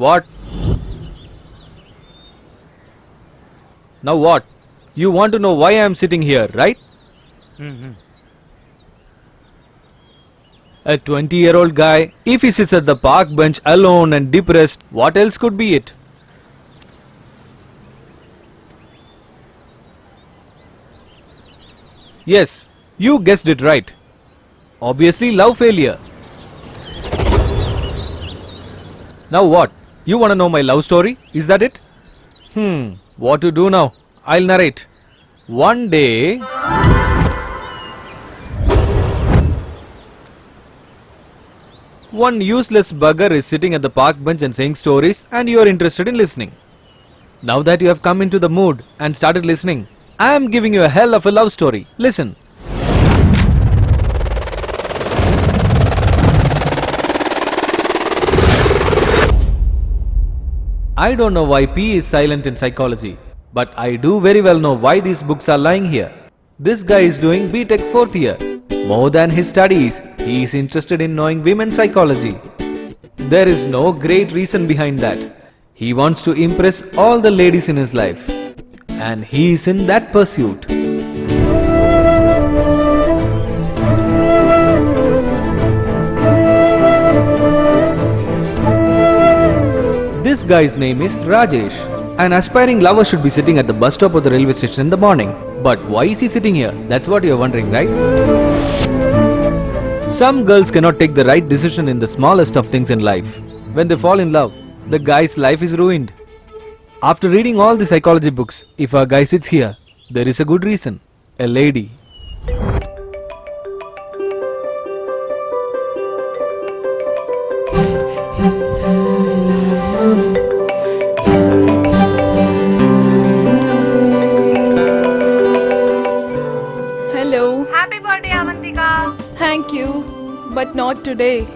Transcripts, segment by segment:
What? Now what? You want to know why I am sitting here, right? A 20-year-old guy, if he sits at the park bench alone and depressed, what else could be it? Yes, you guessed it right. Obviously, love failure. Now what? You want to know my love story? Is that it? What to do now? I'll narrate. One day, one useless bugger is sitting at the park bench and saying stories, and you are interested in listening. Now that you have come into the mood and started listening, I am giving you a hell of a love story. Listen. I don't know why P is silent in psychology, but I do very well know why these books are lying here. This guy is doing BTech 4th year. More than his studies, he is interested in knowing women's psychology. There is no great reason behind that. He wants to impress all the ladies in his life. And he is in that pursuit. This guy's name is Rajesh. An aspiring lover should be sitting at the bus stop of the railway station in the morning. But why is he sitting here? That's what you're wondering, right? Some girls cannot take the right decision in the smallest of things in life. When they fall in love, the guy's life is ruined. After reading all the psychology books, if a guy sits here, there is a good reason. A lady. Hello. Happy birthday, Avantika. Thank you. But not today.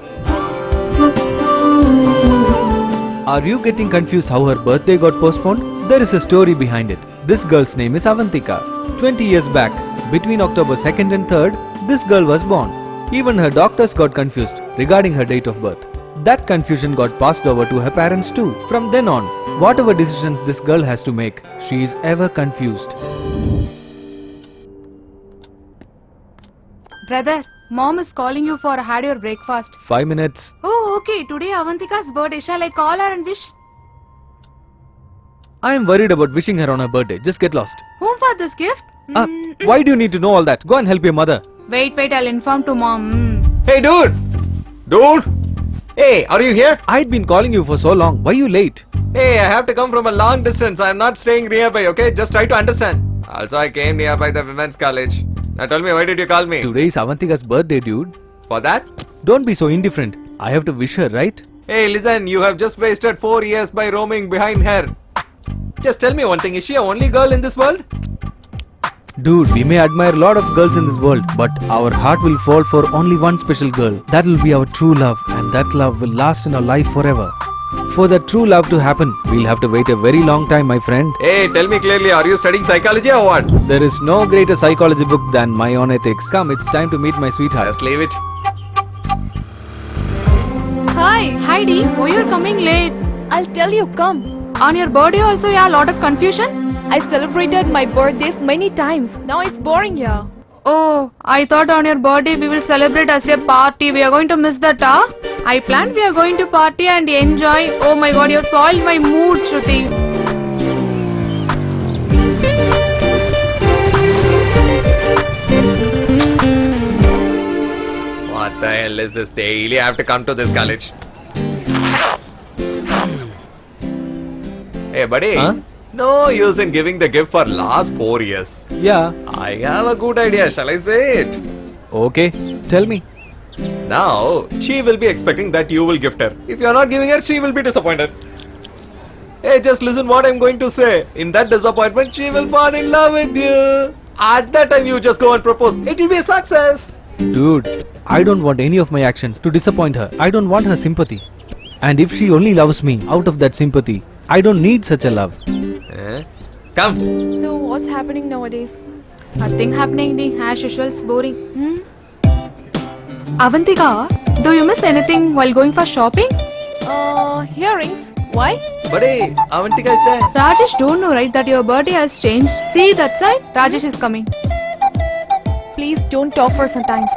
Are you getting confused how her birthday got postponed? There is a story behind it. This girl's name is Avantika. 20 years back, between October 2nd and 3rd, this girl was born. Even her doctors got confused regarding her date of birth. That confusion got passed over to her parents too. From then on, whatever decisions this girl has to make, she is ever confused. Brother, mom is calling you for had your breakfast. 5 minutes. Oh, okay. Today Avantika's birthday. Shall I call her and wish? I am worried about wishing her on her birthday. Just get lost. Whom for this gift? Why do you need to know all that? Go and help your mother. Wait. I'll inform to mom. Hey, dude! Dude! Hey, are you here? I'd been calling you for so long. Why are you late? Hey, I have to come from a long distance. I'm not staying nearby, okay? Just try to understand. Also, I came nearby the women's college. Now tell me, why did you call me? Today is Avantika's birthday, dude. For that? Don't be so indifferent. I have to wish her, right? Hey, listen, you have just wasted 4 years by roaming behind her. Just tell me one thing, is she a only girl in this world? Dude, we may admire a lot of girls in this world, but our heart will fall for only one special girl. That will be our true love, and that love will last in our life forever. For that true love to happen, we'll have to wait a very long time, my friend. Hey, tell me clearly, are you studying psychology or what? There is no greater psychology book than My Own Ethics. Come, it's time to meet my sweetheart. Just leave it. Hi. Heidi, why you're coming late? I'll tell you, come. On your birthday also, you have a lot of confusion? I celebrated my birthdays many times. Now it's boring here. Oh, I thought on your birthday we will celebrate as a party. We are going to miss that, huh? I planned we are going to party and enjoy. Oh my god, you have spoiled my mood, Shruti. What the hell is this? Daily I have to come to this college. Hey, buddy. Huh? No use in giving the gift for last 4 years. Yeah. I have a good idea. Shall I say it? Okay. Tell me. Now, she will be expecting that you will gift her. If you are not giving her, she will be disappointed. Hey, just listen what I'm going to say. In that disappointment, she will fall in love with you. At that time, you just go and propose. It will be a success. Dude, I don't want any of my actions to disappoint her. I don't want her sympathy. And if she only loves me out of that sympathy, I don't need such a love. Come. So what's happening nowadays? Nothing happening, as usual, it's boring. Avantika, do you miss anything while going for shopping? Earrings. Why? Buddy, Avantika is there. Rajesh don't know, right, that your birthday has changed. See that side? Rajesh is coming. Please don't talk for some times.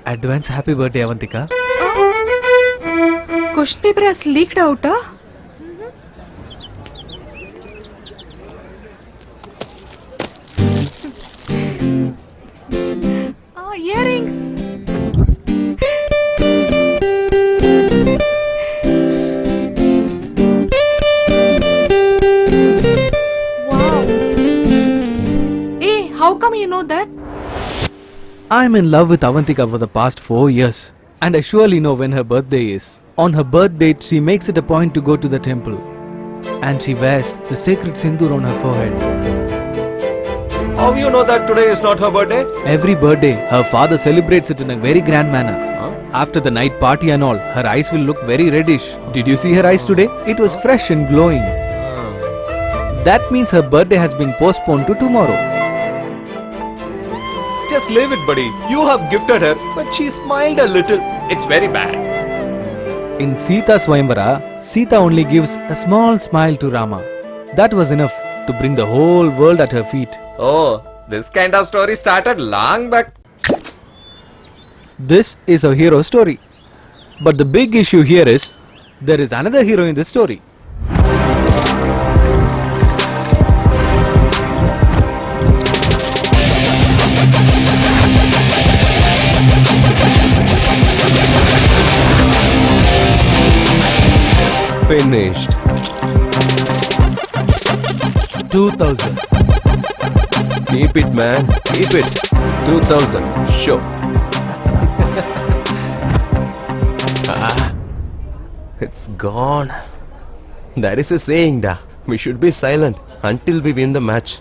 Advance happy birthday, Avantika. Question paper has leaked out, huh? Earrings. Wow. Hey, how come you know that? I'm in love with Avantika for the past 4 years. And I surely know when her birthday is. On her birth date, she makes it a point to go to the temple. And she wears the sacred sindoor on her forehead. How you know that today is not her birthday? Every birthday, her father celebrates it in a very grand manner. Huh? After the night party and all, her eyes will look very reddish. Did you see her eyes today? It was fresh and glowing. That means her birthday has been postponed to tomorrow. Just leave it, buddy. You have gifted her, but she smiled a little. It's very bad. In Sita Swayamvara, Sita only gives a small smile to Rama. That was enough to bring the whole world at her feet. Oh, this kind of story started long back. This is a hero story. But the big issue here is, there is another hero in this story. Finished. 2000. Keep it, man. Keep it. 2000. Sure. It's gone. There is a saying, da. We should be silent until we win the match.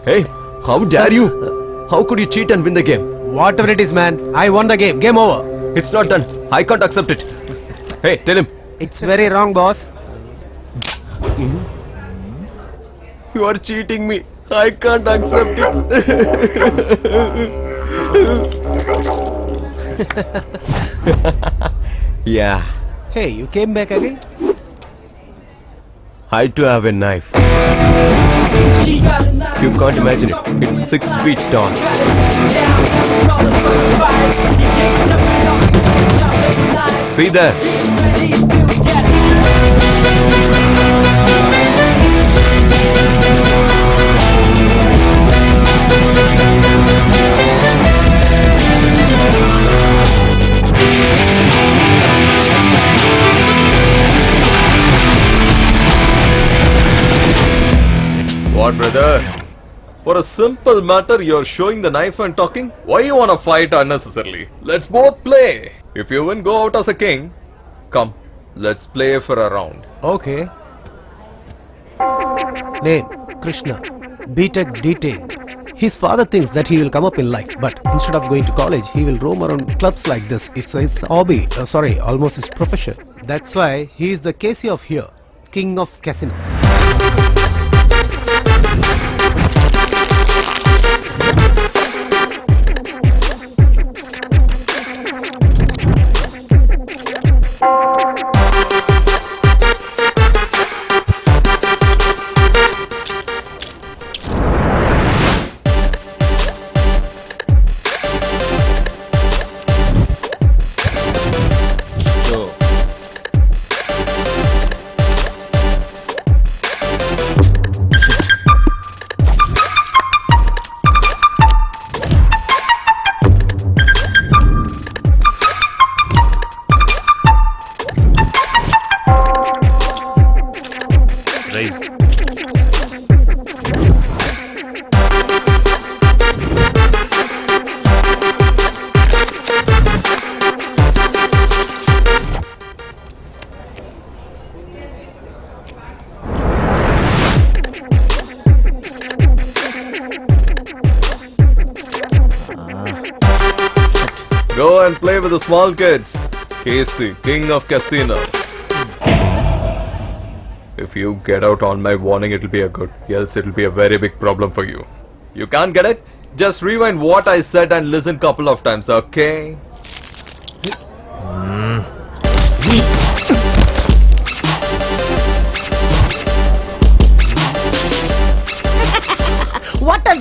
Hey, how dare you? How could you cheat and win the game? Whatever it is, man. I won the game. Game over. It's not done. I can't accept it. Hey, tell him. It's very wrong, boss. You are cheating me. I can't accept it. Yeah. Hey, you came back again? I too have a knife. You can't imagine it. It's 6 feet tall. See there. What, brother? For a simple matter, you're showing the knife and talking? Why you wanna fight unnecessarily? Let's both play. If you win, go out as a king. Come, let's play for a round. Okay. Name Krishna. B.Tech detained. His father thinks that he will come up in life, but instead of going to college, he will roam around clubs like this. It's his hobby. Almost his profession. That's why he is the Casey of here, king of casino. So, go and play with the small kids. Casey, king of casino. If you get out on my warning, it'll be a good. Else it'll be a very big problem for you. You can't get it? Just rewind what I said and listen couple of times, okay?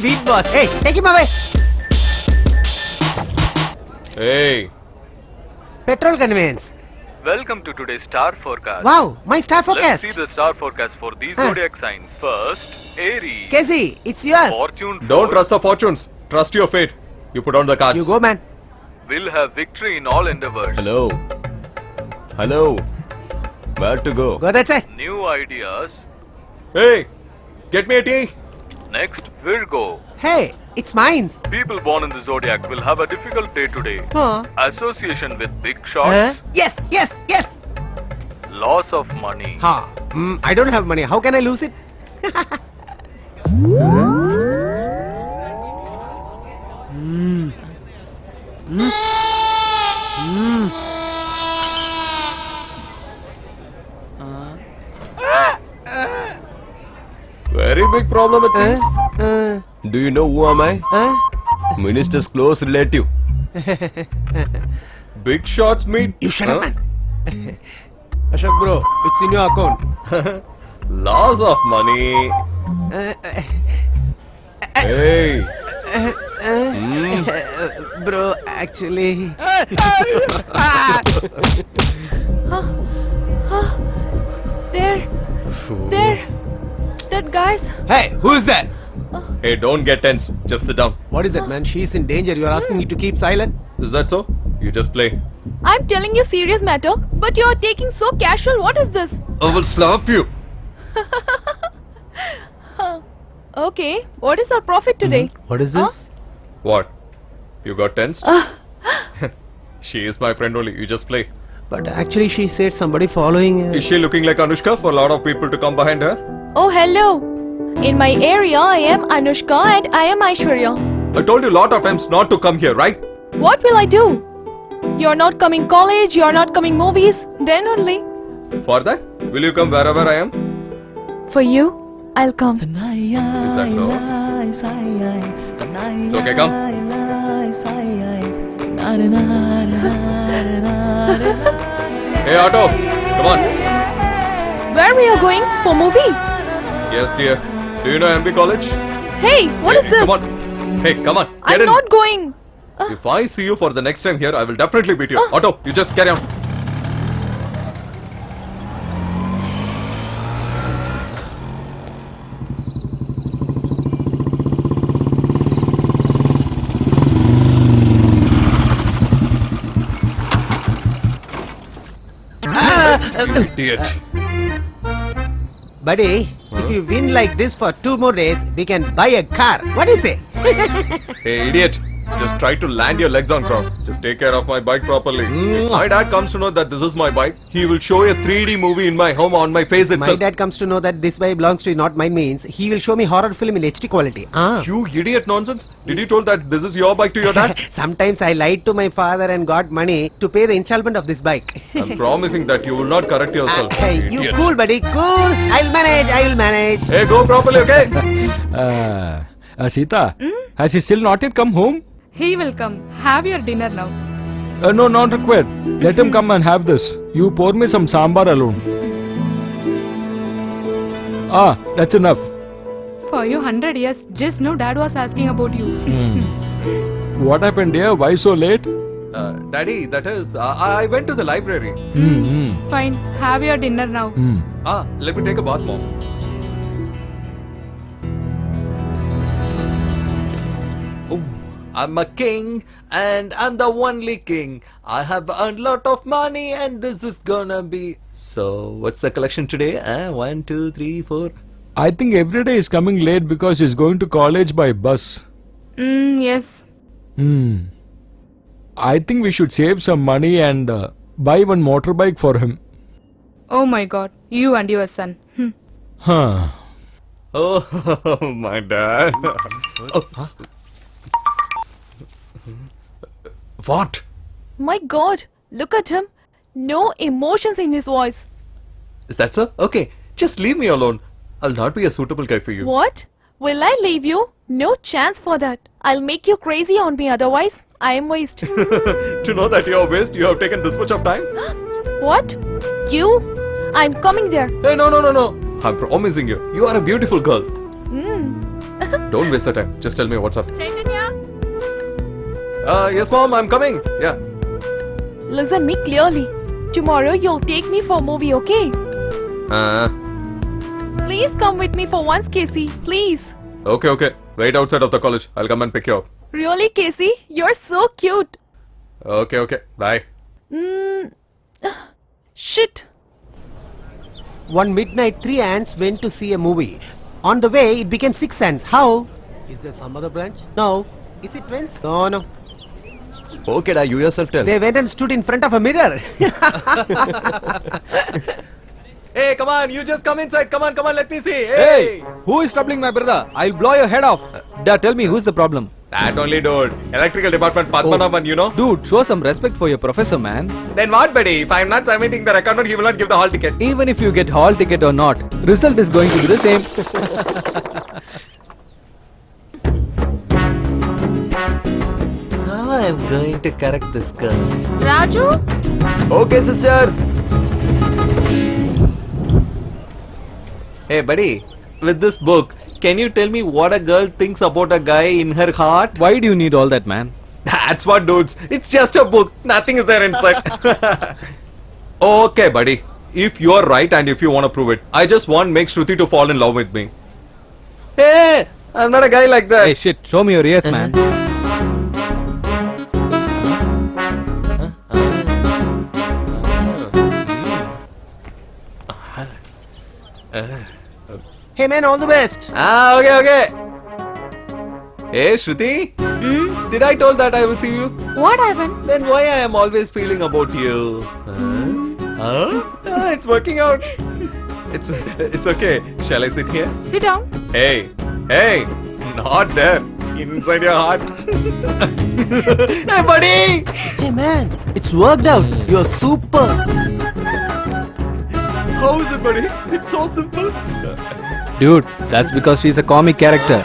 beat boss. Hey, take him away. Hey, Petrol conveyance. Welcome to today's star forecast. Wow, my star forecast. Let's see the star forecast for these Huh. zodiac signs. First, Aries. Casey, it's yours. Fortune don't trust the fortunes. Trust your fate. You put on the cards. You go, man. will have victory in all endeavors. Hello. Hello. Where to go? Go that side. New ideas. Hey, get me a tea. Next, Virgo. Hey, it's mine. People born in the zodiac will have a difficult day today. Huh? Association with big shots. Yes, yes, yes. Loss of money. Ha. I don't have money. How can I lose it? Very big problem it seems. Do you know who am I? Minister's close relative. Big shots meet. You shut up, man. Ashok bro, it's in your account. Loss of money. Hey, Bro, actually. There. That guy's. Hey, who is that? hey, don't get tense. Just sit down. What is it, man? She's in danger. You are asking me to keep silent? Is that so? You just play. I'm telling you serious matter, but you're taking so casual. What is this? I will slap you. Okay, what is our profit today? What is this? What? You got tensed? She is my friend only. You just play. But actually, she said somebody following her. Is she looking like Anushka for a lot of people to come behind her? Oh, hello. In my area, I am Anushka and I am Aishwarya. I told you a lot of times not to come here, right? What will I do? You're not coming college, you're not coming movies, then only. For that, will you come wherever I am? For you, I'll come. Is that so? It's okay, come. Hey, Otto, come on. Where we are going? For movie? Yes, dear. Do you know MB College? Hey, what is this? Come on. Hey, come on. Get I'm in. not going. If I see you for the next time here, I will definitely beat you. Otto, you just carry on. Idiot. Buddy, if you win like this for 2 more days, we can buy a car. What do you say? Hey, idiot. Just try to land your legs on ground. Just take care of my bike properly. If my dad comes to know that this is my bike, he will show a 3D movie in my home on my face My itself. dad comes to know that this bike belongs to not mine means he will show me horror film in HD quality. You idiot nonsense. Did you told that this is your bike to your dad? Sometimes I lied to my father and got money to pay the installment of this bike. I'm promising that you will not correct yourself. Hey, you idiot. cool, buddy, cool. I'll manage. Hey, go properly, okay? Sita, has he still not yet come home? He will come. Have your dinner now. No, not required. Let him come and have this. You pour me some sambar alone. That's enough. For you 100 years, just now Dad was asking about you. What happened, dear? Why so late? Daddy, that is, I went to the library. Fine. Have your dinner now. Let me take a bath, mom. Oh, I'm a king, and I'm the only king. I have earned lot of money, and this is gonna be. So, what's the collection today? 1, 2, 3, 4. I think every day is coming late because he's going to college by bus. Yes. I think we should save some money and buy one motorbike for him. Oh my god. You and your son. Huh. Oh, my dad. What? My god, look at him. No emotions in his voice. Is that so? Okay, just leave me alone. I'll not be a suitable guy for you. What? Will I leave you? No chance for that. I'll make you crazy on me otherwise. I am waste. To know that you're waste, you have taken this much of time? What? You? I'm coming there. Hey, no. I'm promising you. You are a beautiful girl. Don't waste the time. Just tell me what's up. Yes, mom, I'm coming. Yeah. Listen me clearly. Tomorrow you'll take me for a movie, okay? Please come with me for once, Casey. Please. Okay. Wait outside of the college. I'll come and pick you up. Really, Casey? You're so cute. Okay. Bye. Shit. One midnight, 3 ants went to see a movie. On the way, it became 6 ants. How? Is there some other branch? No. Is it twins? No. Okay, da, you yourself tell. They went and stood in front of a mirror. Hey, come on. You just come inside. Come on. Let me see. Hey, who is troubling my brother? I'll blow your head off. Tell me who's the problem. That only dude. Electrical department, Padmanabhan, you know? Dude, show some respect for your professor, man. Then what, buddy? If I'm not submitting the record note, he will not give the hall ticket. Even if you get hall ticket or not, result is going to be the same. How I'm going to correct this girl? Raju? Okay, sister. Hey, buddy. With this book, can you tell me what a girl thinks about a guy in her heart? Why do you need all that, man? That's what, dudes. It's just a book. Nothing is there inside. Okay, buddy. If you're right and if you want to prove it, I just want make Shruti to fall in love with me. Hey, I'm not a guy like that. Hey, shit, show me your ears, man. Hey man, all the best. Okay. Hey, Shruti. Did I told that I will see you? What happened? Then why I am always feeling about you? It's working out. It's okay. Shall I sit here? Sit down. Hey, not there. Inside your heart. Hey, buddy. Hey man, it's worked out. You're super. How is it, buddy? It's so simple. Dude, that's because she's a comic character.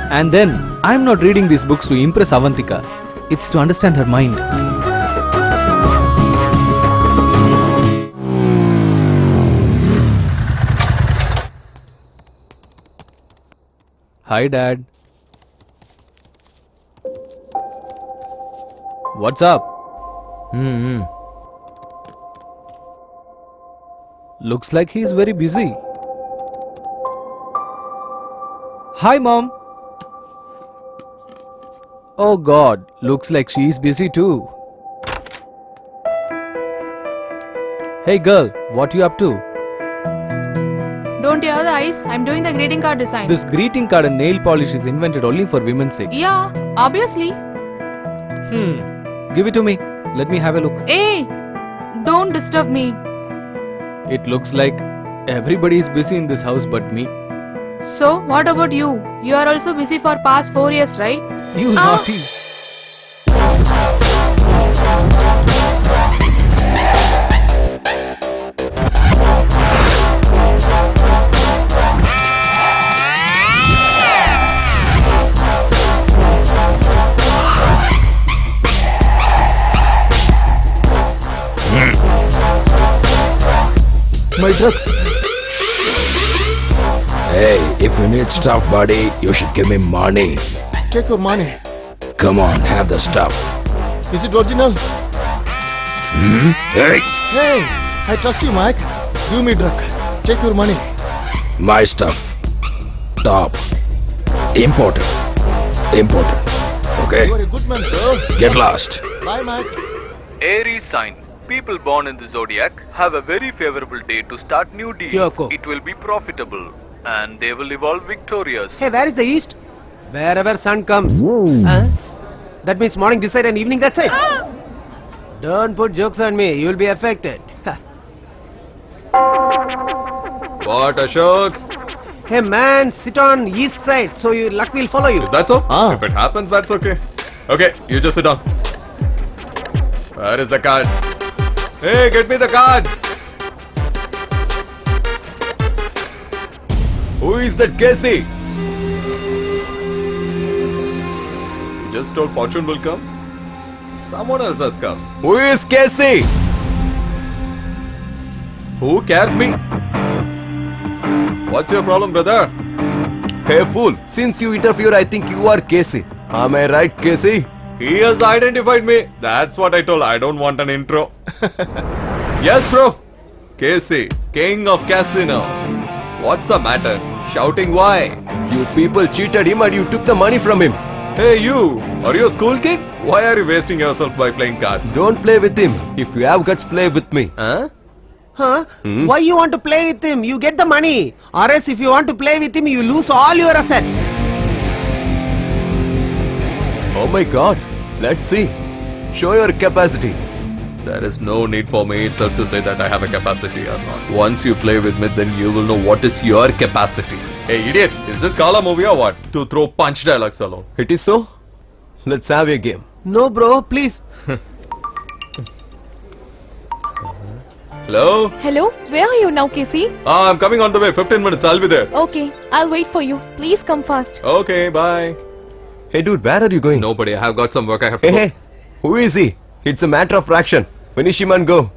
And then, I'm not reading these books to impress Avantika. It's to understand her mind. Hi, Dad. What's up? Looks like he's very busy. Hi, Mom. Oh God, looks like she's busy too. Hey girl, what you up to? Don't hear the eyes. I'm doing the greeting card design. This greeting card and nail polish is invented only for women's sake. Yeah, obviously. Give it to me. Let me have a look. Hey, don't disturb me. It looks like everybody is busy in this house but me. So, what about you? You are also busy for past 4 years, right? You naughty. My drugs. Hey, if you need stuff, buddy, you should give me money. Take your money. Come on, have the stuff. Is it original? Hey, Hey, I trust you, Mike. Give me drug. Take your money. my stuff. Top. Imported. Okay? You are a good man, sir. Get lost. Bye, Mike. Aries sign. People born in the zodiac have a very favorable day to start new deals. Kyoko. It will be profitable and they will evolve victorious. Hey, where is the east? Wherever sun comes. That means morning this side and evening that side. Don't put jokes on me. You'll be affected. What, Ashok? Hey man, sit on east side so your luck will follow you. Is that so? Ah. If it happens, that's okay. Okay, you just sit down. Where is the card? Hey, get me the card. Who is that Casey? You just told fortune will come. Someone else has come. Who is Casey? Who cares me? What's your problem, brother? Hey fool, since you interfere, I think you are Casey. Am I right, Casey? He has identified me. That's what I told. I don't want an intro. Yes, bro. Casey, king of casino. What's the matter? Shouting why? You people cheated him and you took the money from him. Hey, you. Are you a school kid? Why are you wasting yourself by playing cards? Don't play with him. If you have guts, play with me. Huh? Huh? Why you want to play with him? You get the money. Or else if you want to play with him, you lose all your assets. Oh my god. Let's see. Show your capacity. There is no need for me itself to say that I have a capacity or not. Once you play with me, then you will know what is your capacity. Hey, idiot. Is this Kala movie or what? To throw punch dialogues alone. It is so? Let's have a game. No, bro, please. Hello? Hello? Where are you now, Casey? I'm coming on the way. 15 minutes. I'll be there. Okay, I'll wait for you. Please come fast. Okay, bye. Hey dude, where are you going? Nobody. I have got some work I have to Hey, do. hey. Who is he? It's a matter of fraction. Finish him and go.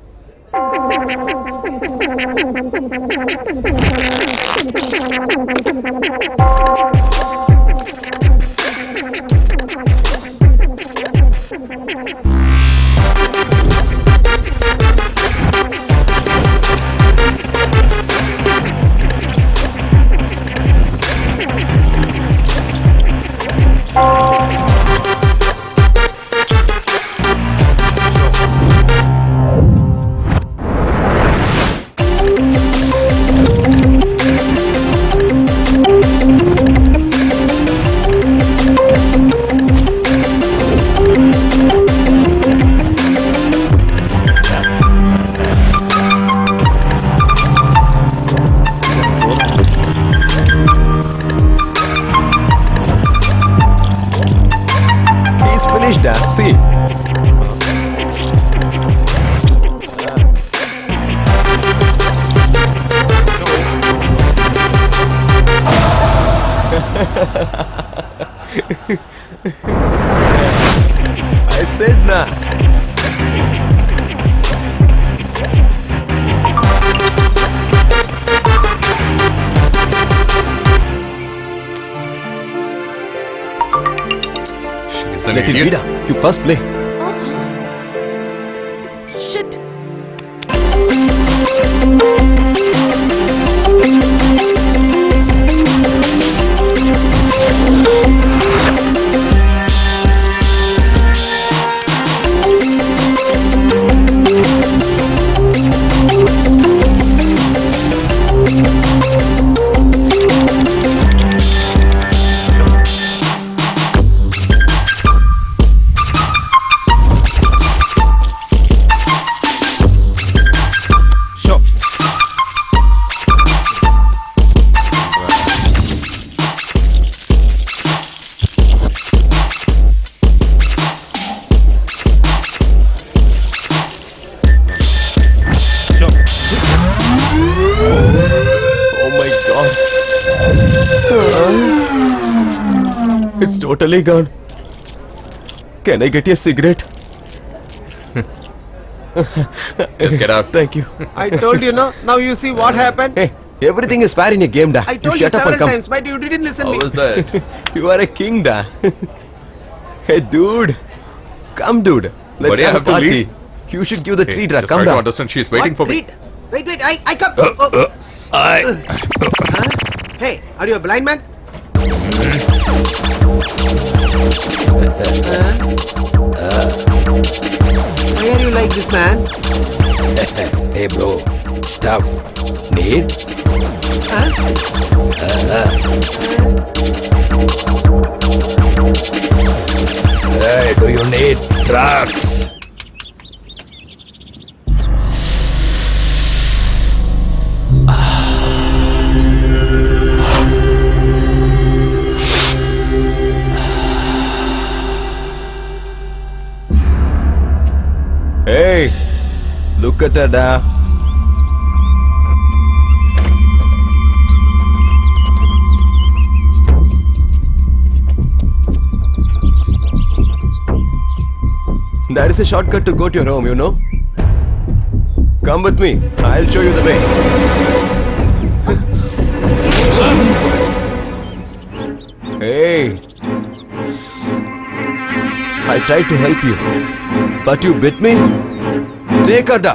He's finished that. See. I said nah. She's an Let it be idiot. da. You first play. Shit. Sure. Oh my god. It's totally gone. Can I get a cigarette? Just get out. Thank you. I told you, no? Now you see what happened? Hey, everything is fair in a game, da. I told you shut up and several come. times, but you didn't listen How me. was that? You are a king, da. Hey, dude. Come, dude. Let's Buddy, I have a have to party. leave. You should give the Hey, treat, da. just Come try to down. understand. She's waiting What? for me. Treat? Wait, I come. Huh? Hey, are you a blind man? Why are you like this, man? Hey bro, stuff. Need? Hey, do you need drugs? Hey, look at her, da. There is a shortcut to go to your home, you know? Come with me. I'll show you the way. tried to help you. But you bit me? Take her, da.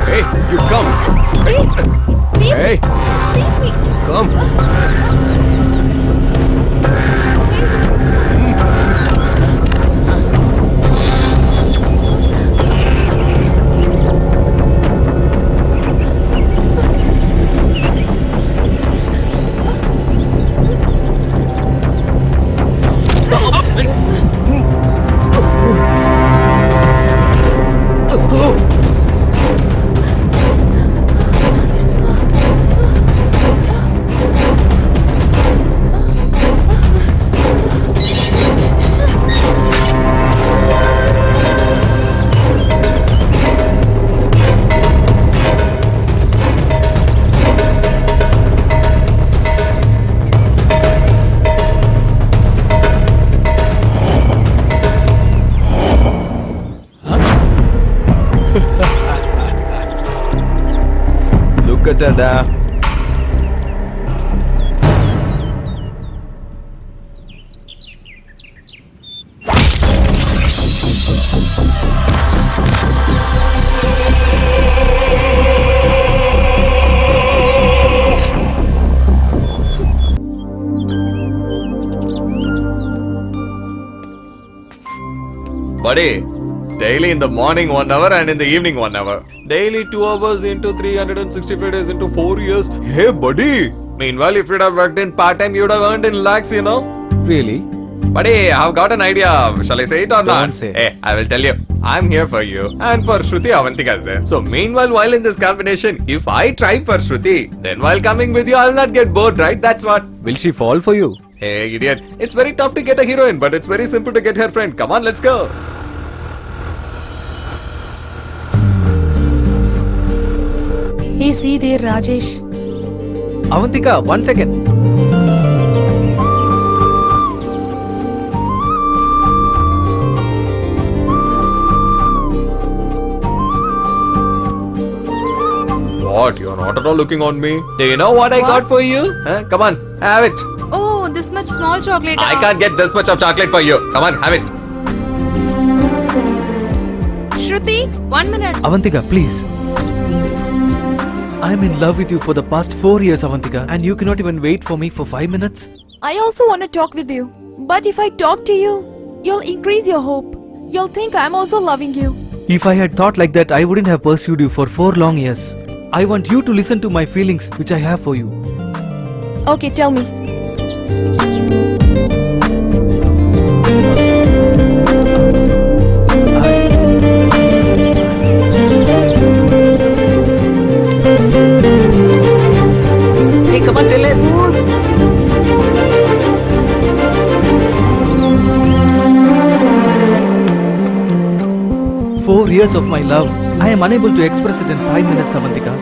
Hey, you come. Hey, come. Look at her, da. Buddy, daily in the morning 1 hour and in the evening 1 hour. Daily 2 hours into 365 days into 4 years. Hey, buddy! Meanwhile, if you'd have worked in part-time, you'd have earned in lakhs, you know? Really? Buddy, I've got an idea. Shall I say it or not? Don't say. Hey, I will tell you. I'm here for you. And for Shruti, Avantika is there. So meanwhile, while in this combination, if I try for Shruti, then while coming with you, I'll not get bored, right? That's what. Will she fall for you? Hey, idiot. It's very tough to get a heroine, but it's very simple to get her friend. Come on, let's go. Hey, see there, Rajesh. Avantika, 1 second. What? You're not at all looking on me. Do you know what I What? got for you? Huh? Come on, have it. Oh, this much small chocolate. I can't get this much of chocolate for you. Come on, have it. Shruti, 1 minute. Avantika, please. I'm in love with you for the past 4 years, Avantika, and you cannot even wait for me for 5 minutes? I also want to talk with you. But if I talk to you, you'll increase your hope. You'll think I'm also loving you. If I had thought like that, I wouldn't have pursued you for 4 long years. I want you to listen to my feelings, which I have for you. Okay, tell me. Hey, come on, tell it. Four years of my love, I am unable to express it in 5 minutes, Avantika.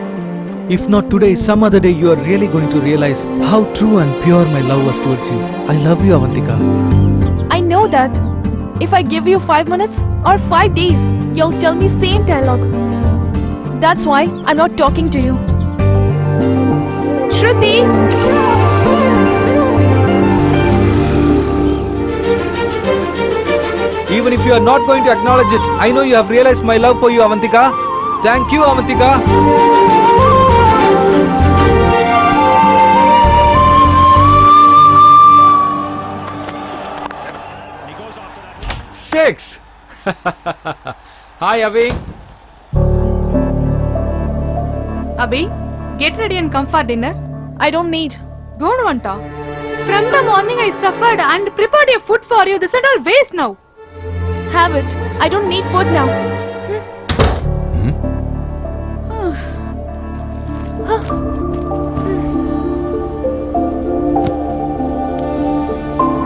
If not today, some other day you are really going to realize how true and pure my love was towards you. I love you, Avantika. I know that. If I give you 5 minutes or 5 days, you'll tell me same dialogue. That's why I'm not talking to you. Shruti! Even if you are not going to acknowledge it, I know you have realized my love for you, Avantika. Thank you, Avantika. Six. Hi, Avi. Abhi, get ready and come for dinner. I don't need. Don't want to. From the morning I suffered and prepared your food for you. This is all waste now. Have it. I don't need food now.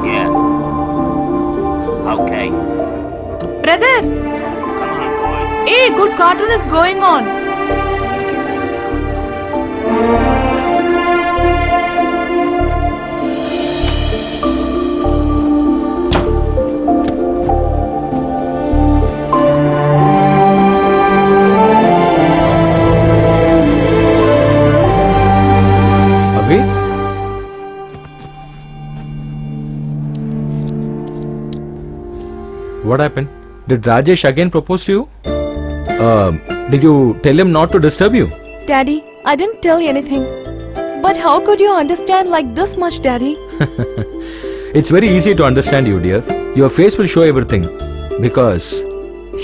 Yeah. Okay. Brother, Come on, boy. a good cartoon is going on. Avi? What happened? Did Rajesh again propose to you? Did you tell him not to disturb you? Daddy, I didn't tell you anything. But how could you understand like this much, Daddy? It's very easy to understand you, dear. Your face will show everything. Because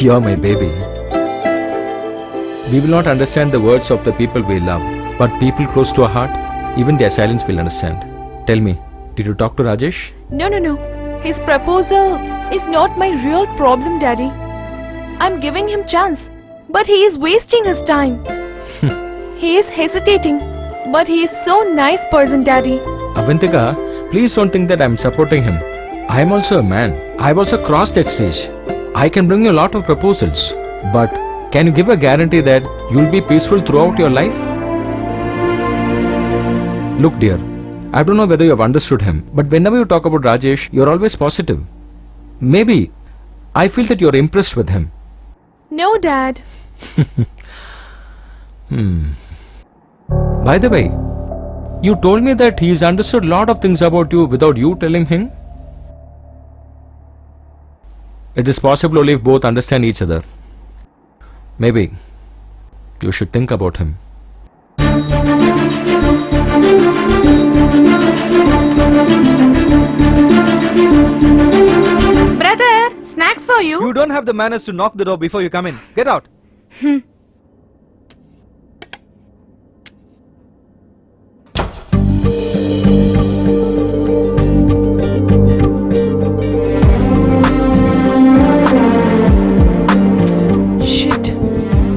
you're my baby. We will not understand the words of the people we love. But people close to our heart, even their silence will understand. Tell me, did you talk to Rajesh? No. His proposal is not my real problem, Daddy. I'm giving him chance. But he is wasting his time. He is hesitating. But he is so nice person, Daddy. Avantika, please don't think that I'm supporting him. I am also a man. I've also crossed that stage. I can bring you a lot of proposals. But can you give a guarantee that you'll be peaceful throughout your life? Look, dear, I don't know whether you have understood him, but whenever you talk about Rajesh, you're always positive. Maybe I feel that you're impressed with him. No, Dad. By the way, you told me that he's understood a lot of things about you without you telling him. It is possible only if both understand each other. Maybe you should think about him. Brother, snacks for you. You don't have the manners to knock the door before you come in. Get out. Shit.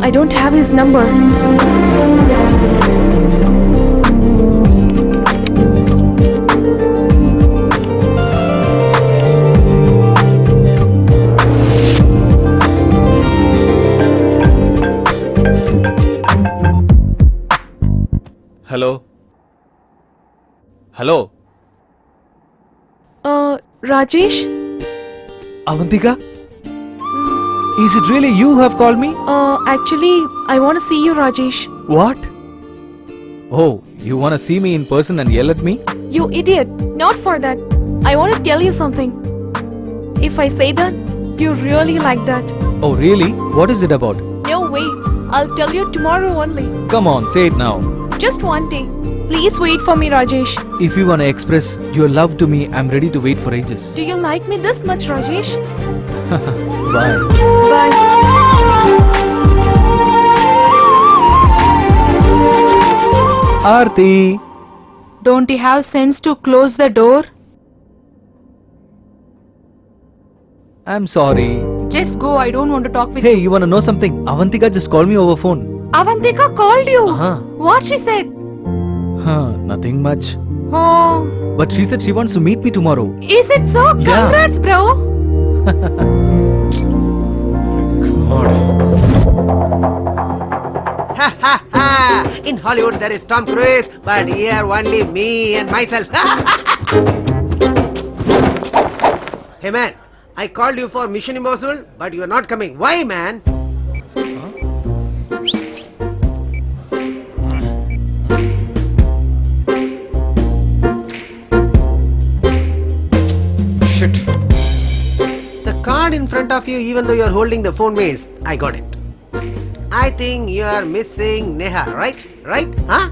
I don't have his number. Hello? Hello? Rajesh? Avantika? Is it really you who have called me? Actually, I want to see you, Rajesh. What? Oh, you want to see me in person and yell at me? You idiot. Not for that. I want to tell you something. If I say that, you really like that. Oh, really? What is it about? No way. I'll tell you tomorrow only. Come on, say it now. Just one day. Please wait for me, Rajesh. If you want to express your love to me, I'm ready to wait for ages. Do you like me this much, Rajesh? Bye. Bye. Aarti! Don't you have sense to close the door? I'm sorry. Just go, I don't want to talk with Hey, you. you want to know something? Avantika just called me over phone. Avantika called you. Uh-huh. What she said? Nothing much. Oh, But she said she wants to meet me tomorrow. is it so? Yeah. Congrats, bro. In Hollywood there is Tom Cruise, but here only me and myself. Hey man, I called you for Mission Impossible, but you are not coming. Why, man? Shit. The card in front of you, even though you are holding the phone, means I got it. I think you are missing Neha, right? Right? Huh?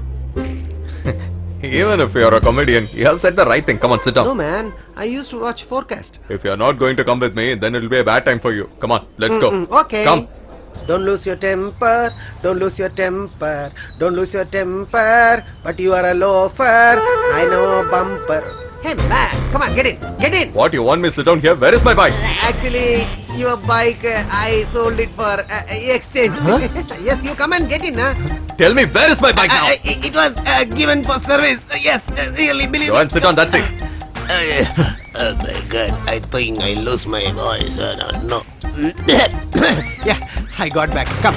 Even if you're a comedian, you have said the right thing. Come on, sit down. No, man. I used to watch Forecast. If you're not going to come with me, then it'll be a bad time for you. Come on, let's go. Okay. Come. Don't lose your temper. Don't lose your temper. Don't lose your temper. But you are a loafer. I know a bumper. Hey, man. Come on, get in. Get in. What, you want me to sit down here? Where is my bike? Actually, your bike, I sold it for exchange. Yes, you come and get in. Tell me, where is my bike now? It was given for service. Yes, really, believe Go and sit down, that's it. Oh my god, I think I lost my voice. No. Yeah, I got back. Come.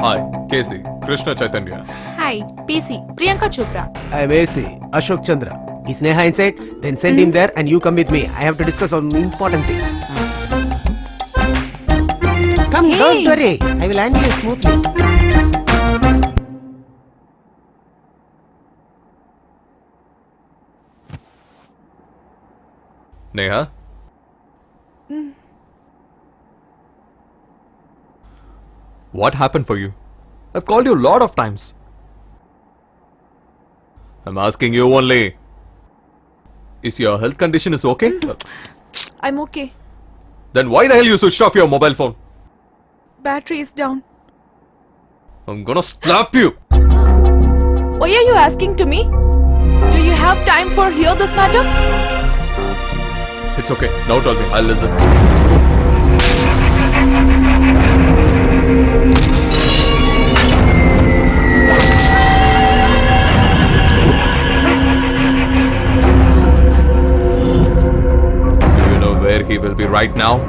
Hi, Casey, Krishna Chaitanya. Hi, PC, Priyanka Chopra. I am AC, Ashok Chandra. Is Neha inside? Then send him there and you come with me. I have to discuss some important things. Come, Hey. don't worry. I will handle it smoothly. Neha? What happened for you? I've called you a lot of times. I'm asking you only. Is your health condition is okay? I'm okay. Then why the hell you switched off your mobile phone? Battery is down. I'm gonna slap you. Why are you asking to me? Do you have time for hear this matter? It's okay. Now tell me. I'll listen. Do you know where he will be right now?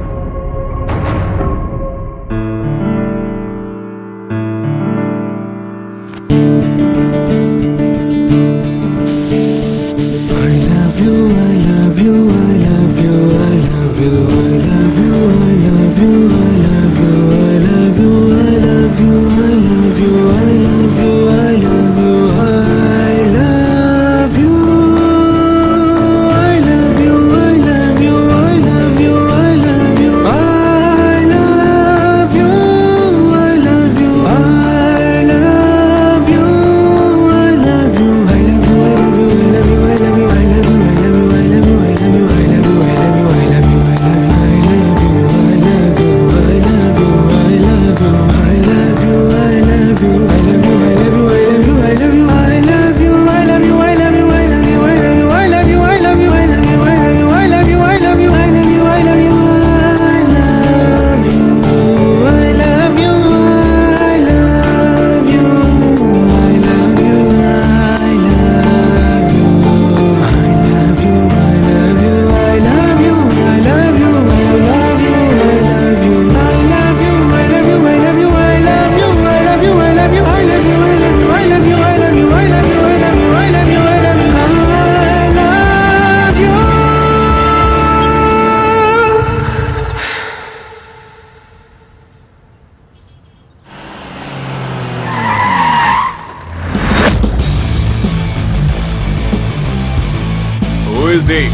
Who is he?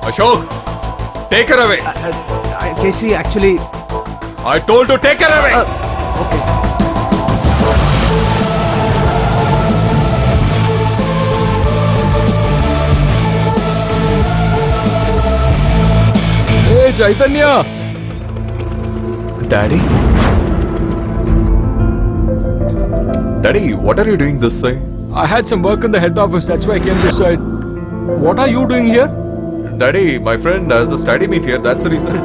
Ashok, take her away. Casey, actually, I told to take her away. Hey, Chaitanya! Daddy? Daddy, what are you doing this side? I had some work in the head office, that's why I came this side. What are you doing here? Daddy, my friend has a study meet here, that's the reason.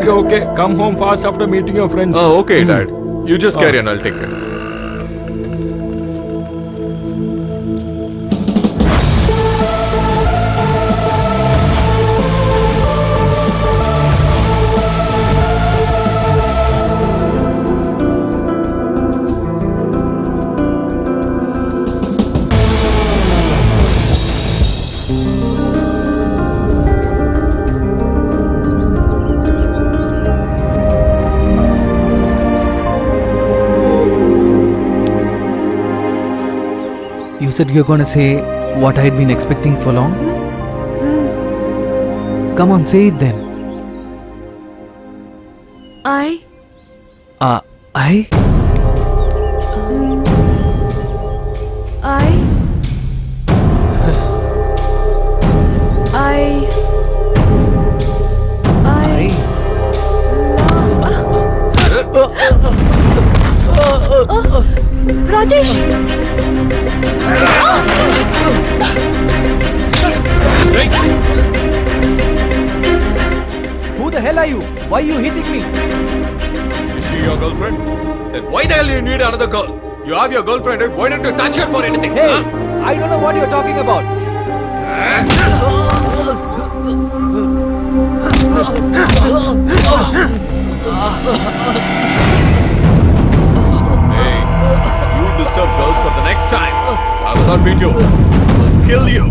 Okay. Come home fast after meeting your friends. Oh, okay, Dad. You just carry on, I'll take care. You said you're gonna say what I had been expecting for long? Come on, say it then. I I? I Rajesh! Who the hell are you? Why are you hitting me? Is she your girlfriend? Then why the hell you need another girl? You have your girlfriend, right? Why don't you touch her for anything? Hey, huh? I don't know what you're talking about. Hey, you disturb girls for the next time. I will not beat you. I'll kill you.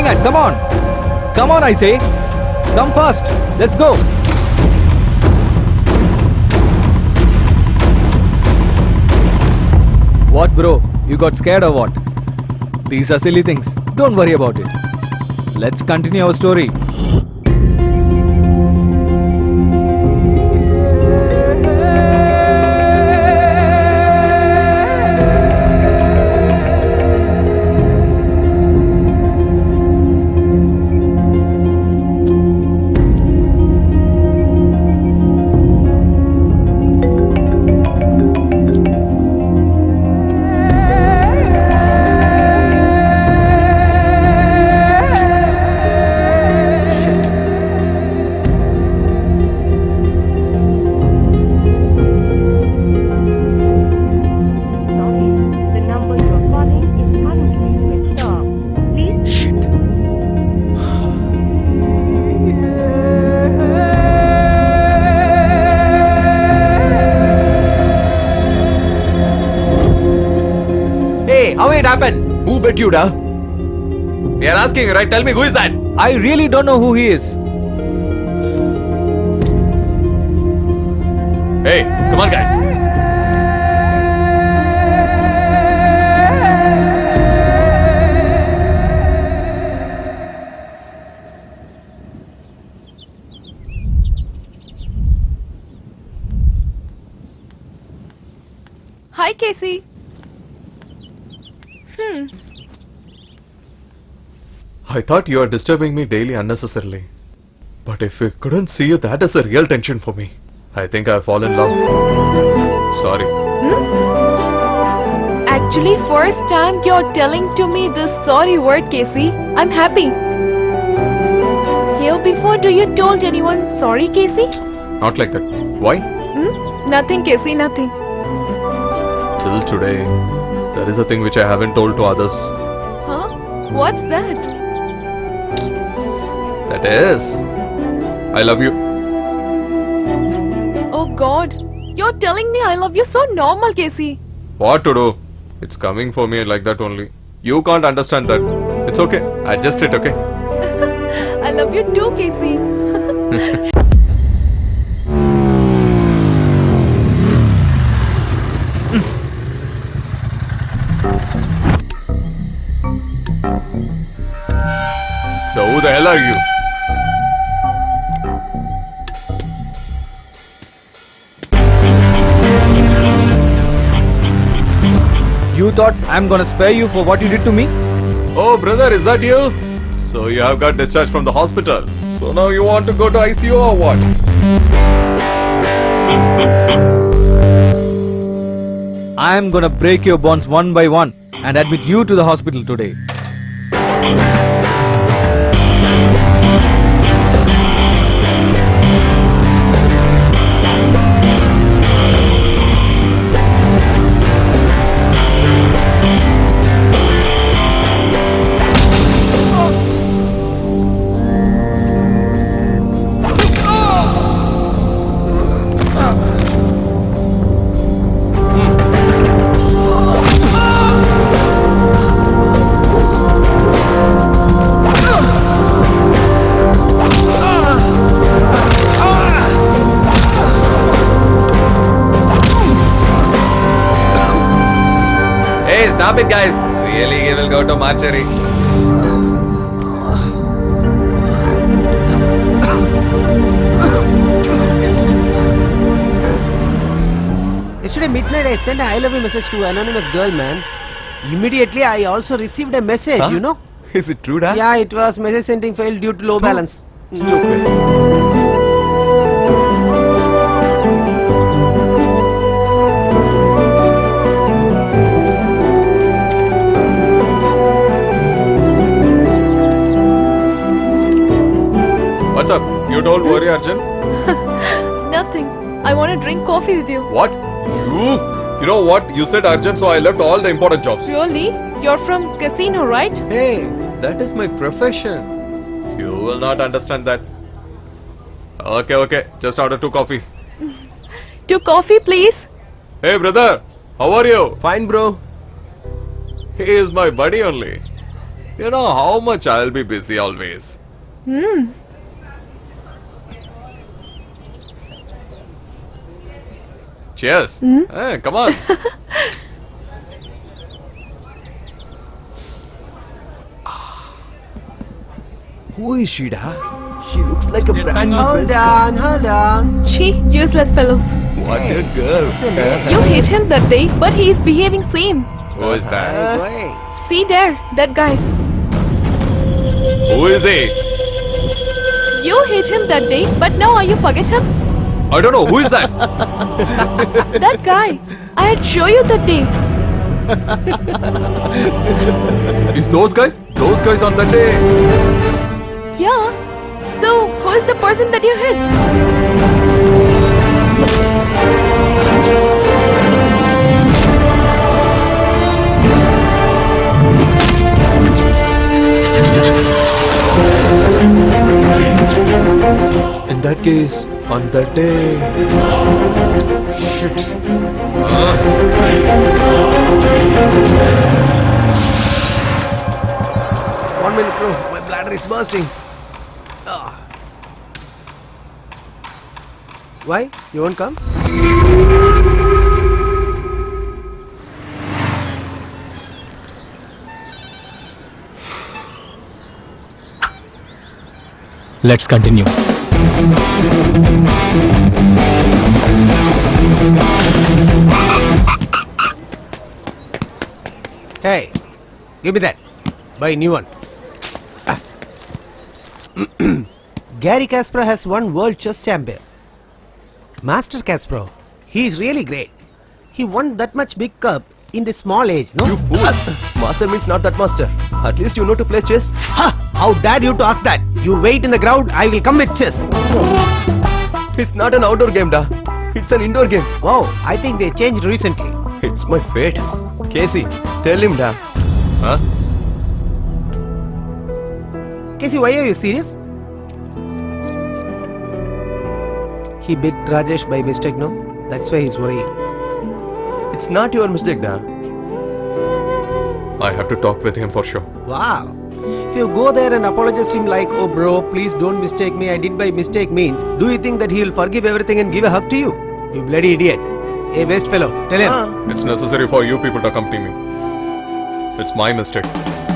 looking at? Come on. Come on, I say. Come fast. Let's go. What, bro? You got scared or what? These are silly things. Don't worry about it. Let's continue our story. The number you are calling is currently switched off. Please Shit. Hey, how it happened? Who bet you, da? We are asking you, right? Tell me, who is that? I really don't know who he is. Hey, come on, guys. Hi, Casey. I thought you are disturbing me daily unnecessarily. But if we couldn't see you, that is a real tension for me. I think I've fallen in love. Sorry. Actually, first time you're telling to me this sorry word, Casey. I'm happy. Here before, do you told anyone sorry, Casey? Not like that. Why? Nothing, Casey, nothing. Till today, there is a thing which I haven't told to others. Huh? What's that? That is, I love you. Oh God, you're telling me I love you so normal, Casey. What to do? It's coming for me like that only. You can't understand that. It's okay. Adjust it, okay? I love you too, Casey. So who the hell are you? You thought I'm gonna spare you for what you did to me? Oh, brother, is that you? So you have got discharged from the hospital. So now you want to go to ICU or what? I'm gonna break your bonds one by one and admit you to the hospital today. Hey, stop it, guys. Really, he will go to mortuary. Yesterday midnight I sent a I love you message to anonymous girl, man. Immediately I also received a message, Huh? you know? Is it true, Dad? Yeah, it was message sending failed due to low balance. Stupid. What's up? You don't worry, Arjun. Nothing. I want to drink coffee with you. What? You know what? You said urgent, so I left all the important jobs. Really? You're from casino, right? Hey, that is my profession. You will not understand that. Okay. Just order 2 coffee. 2 coffee, please. Hey, brother. How are you? Fine, bro. He is my buddy only. You know how much I'll be busy always. Cheers. Hey, come on. Who is she, da? She looks like a brand new Hold Benz car. on. Chi, useless fellows. What a girl. You hate him that day, but he is behaving same. Who is that? Wait. See there, that guy's. Who is he? You hate him that day, but now you forget him? I don't know. Who is that? That guy. I had shown you that day. Is those guys? Those guys on that day. Yeah. So, who is the person that you hit? In that case, on that day. Shit. 1 minute, bro. My bladder is bursting. Why? You won't come? Let's continue. Hey, give me that. Buy a new one. Gary Kasparov has won World Chess Champion. Master Kasparov, he is really great. He won that much big cup in this small age, no? You fool. Master means not that master. At least you know to play chess. Ha! How dare you to ask that? You wait in the crowd, I will come with chess. It's not an outdoor game, da. It's an indoor game. Wow, I think they changed recently. It's my fate. Casey, tell him, da. Huh? Casey, why are you serious? He beat Rajesh by mistake, no? That's why he's worrying. It's not your mistake, da. I have to talk with him for sure. Wow. If you go there and apologize to him like, oh bro, please don't mistake me, I did by mistake means, do you think that he will forgive everything and give a hug to you? You bloody idiot. Hey, waste fellow, tell him. It's necessary for you people to accompany me. It's my mistake.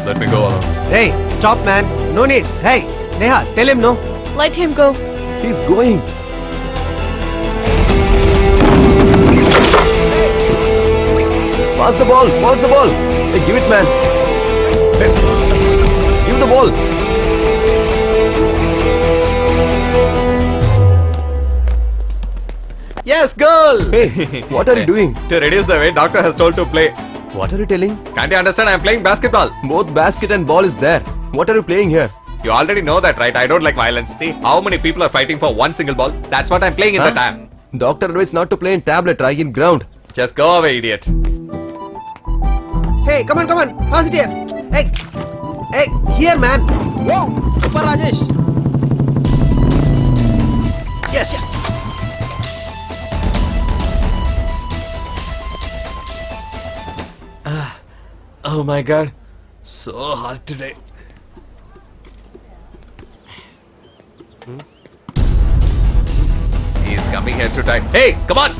Let me go alone. Hey, stop man. No need. Hey, Neha, tell him no. Let him go. He's going. Pass the ball. Pass the ball. Hey, give it, man. Hey, give the ball. Yes, girl! Hey, what are you doing? To reduce the weight, doctor has told to play. What are you telling? Can't you understand? I'm playing basketball. Both basket and ball is there. What are you playing here? You already know that, right? I don't like violence. See, how many people are fighting for one single ball? That's what I'm playing in the time. Doctor advised not to play in tablet, try in ground. Just go away, idiot. Hey, come on. Pass it here. Hey, here man. Whoa, Super Rajesh. Yes. Oh my god. So hot today. He's coming here to time. Hey, come on!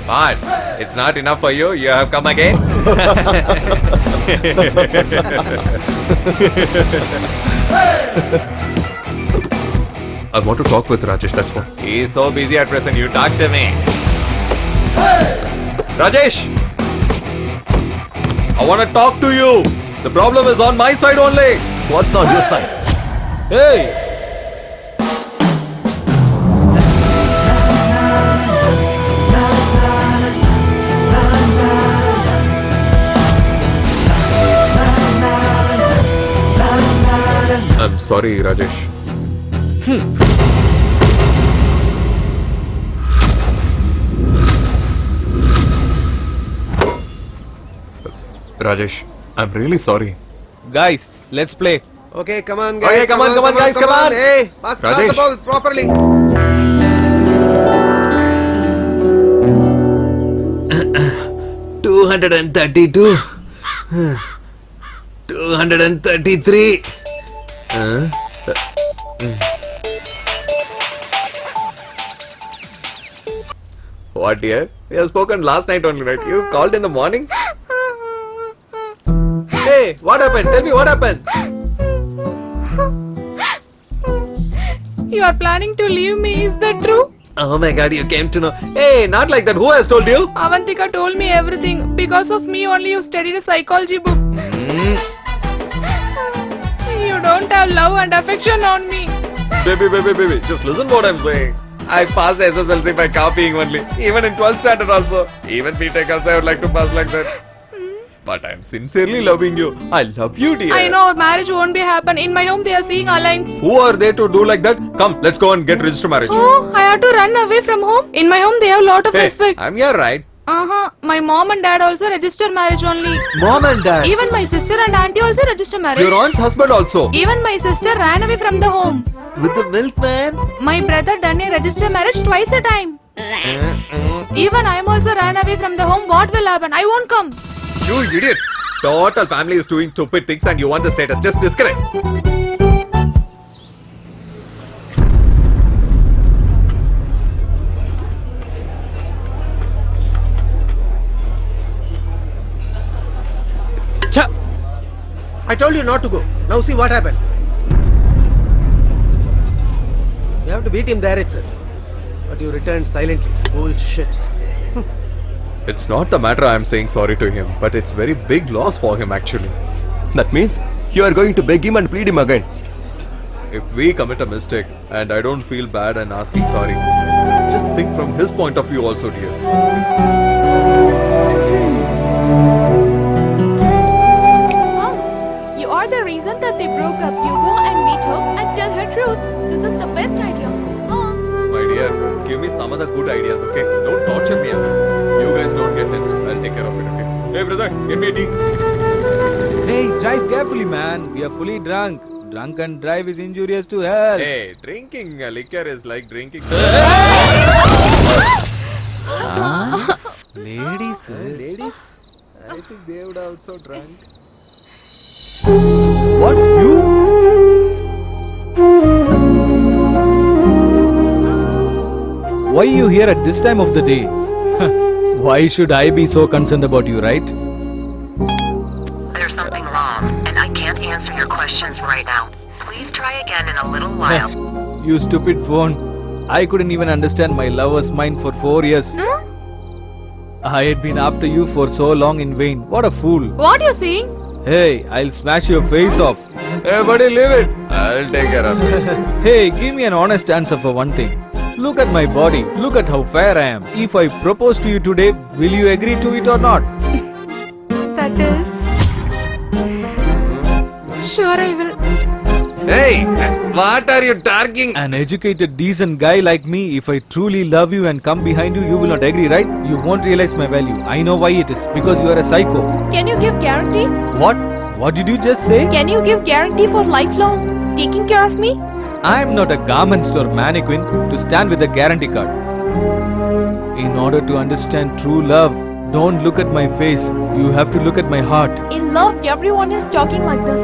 But it's not enough for you. You have come again. I want to talk with Rajesh, that's what. He is so busy at present. You talk to me. Rajesh! I want to talk to you. The problem is on my side only. What's on your side? Hey! I'm sorry, Rajesh. Rajesh, I'm really sorry. Guys, let's play. Okay, come on guys. Okay, come on, guys, come on. Hey, pass the Rajesh. ball properly. 232. 233. What, dear? We have spoken last night only, right? You called in the morning? Hey, what happened? Tell me what happened. You are planning to leave me, is that true? Oh my god, you came to know. Hey, not like that. Who has told you? Avantika told me everything. Because of me only you studied a psychology book. You don't have love and affection on me. Baby. Just listen what I'm saying. I passed SSLC by copying only. Even in 12th standard also. Even BTech also I would like to pass like that. But I'm sincerely loving you. I love you, dear. I know our marriage won't be happen. In my home they are seeing alliance. Who are they to do like that? Come, let's go and get registered marriage. Oh, I have to run away from home. In my home they have lot of Hey, respect. I'm here, right? My mom and dad also register marriage only. Mom and dad. Even my sister and auntie also register marriage. Your aunt's husband also. Even my sister ran away from the home. With the milkman. My brother done a register marriage twice a time. Even I am also ran away from the home. What will happen? I won't come. You idiot. Total family is doing stupid things and you want the status. Just disconnect. I told you not to go. Now see what happened. You have to beat him there itself. But you returned silently. Bullshit. It's not the matter I'm saying sorry to him, but it's very big loss for him actually. That means you are going to beg him and plead him again. If we commit a mistake and I don't feel bad and asking sorry, just think from his point of view also, dear. You are the reason that they broke up. You go and meet her and tell her truth. This is the best idea. My dear, give me some other good ideas, okay? Don't torture me unnecessarily. You guys don't get tense. I'll take care of it, okay? Hey brother, get me a tea. Hey, drive carefully, man. We are fully drunk. Drunk and drive is injurious to health. Hey, drinking liquor is like drinking. Ladies. Ladies? I think they would also drunk. What? You? Why are you here at this time of the day? Why should I be so concerned about you, right? There's something wrong, and I can't answer your questions right now. Please try again in a little while. You stupid phone. I couldn't even understand my lover's mind for 4 years. I had been after you for so long in vain. What a fool. What you saying? Hey, I'll smash your face off. Hey buddy, leave it. I'll take care of it. Hey, give me an honest answer for one thing. Look at my body. Look at how fair I am. If I propose to you today, will you agree to it or not? That is... Sure I will. Hey, what are you talking? An educated, decent guy like me, if I truly love you and come behind you, you will not agree, right? You won't realize my value. I know why it is. Because you are a psycho. Can you give guarantee? What? What did you just say? Can you give guarantee for lifelong taking care of me? I am not a garment store mannequin to stand with a guarantee card. In order to understand true love, don't look at my face. You have to look at my heart. In love, everyone is talking like this.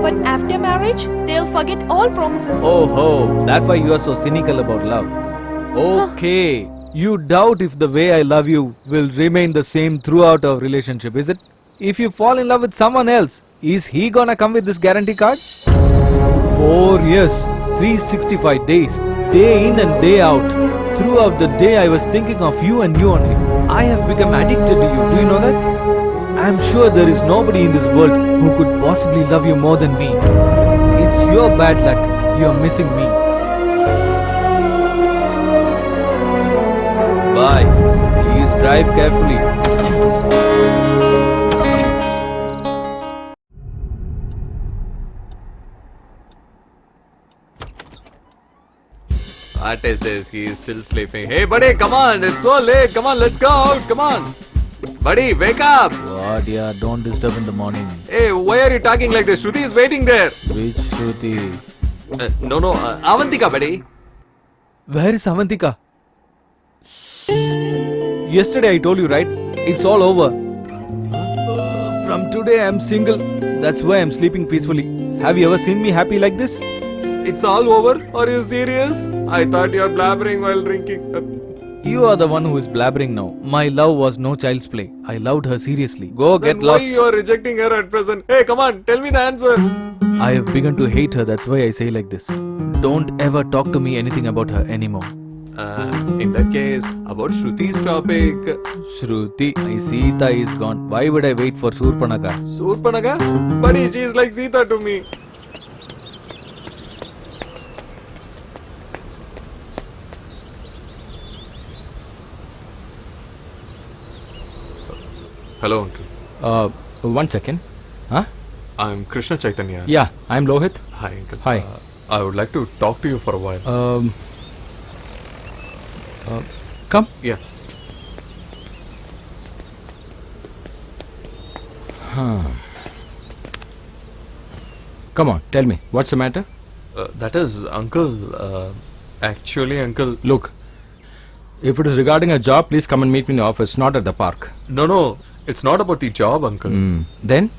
But after marriage, they'll forget all promises. Oh, that's why you are so cynical about love. Okay, you doubt if the way I love you will remain the same throughout our relationship, is it? If you fall in love with someone else, is he gonna come with this guarantee card? 4 years, 365 days, day in and day out. Throughout the day I was thinking of you and you only. I have become addicted to you, do you know that? I am sure there is nobody in this world who could possibly love you more than me. It's your bad luck, you are missing me. Bye. Please drive carefully. What is this? He is still sleeping. Hey buddy, come on. It's so late. Come on, let's go out. Come on. Buddy, wake up. What? Yeah, don't disturb in the morning. Hey, why are you talking like this? Shruti is waiting there. Which Shruti? No, Avantika, buddy. Where is Avantika? Yesterday I told you, right? It's all over. From today I'm single. That's why I'm sleeping peacefully. Have you ever seen me happy like this? It's all over? Are you serious? I thought you were blabbering while drinking. You are the one who is blabbering now. My love was no child's play. I loved her seriously. Go Then get lost. why you are rejecting her at present? Hey, come on, tell me the answer. I have begun to hate her. That's why I say like this. Don't ever talk to me anything about her anymore. In that case, about Shruti's topic. Shruti, my Sita is gone. Why would I wait for Surpanaka? Surpanaka? Buddy, she is like Sita to me. Hello, uncle. 1 second. Huh? I'm Krishna Chaitanya. Yeah, I'm Lohit. Hi, uncle. Hi. I would like to talk to you for a while. Come. Yeah. Come on, tell me, what's the matter? That is, uncle. Actually, uncle. Look, if it is regarding a job, please come and meet me in the office, not at the park. No. It's not about the job, uncle. Then?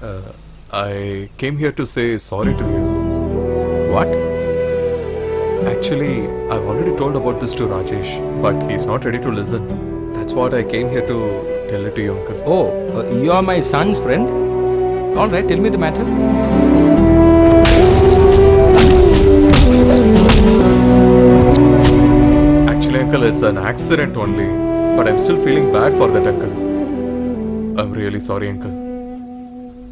I came here to say sorry to you. What? Actually, I've already told about this to Rajesh, but he's not ready to listen. That's what I came here to tell it to you, uncle. Oh, you are my son's friend? Alright, tell me the matter. Actually, uncle, it's an accident only, but I'm still feeling bad for that, uncle. I'm really sorry, uncle.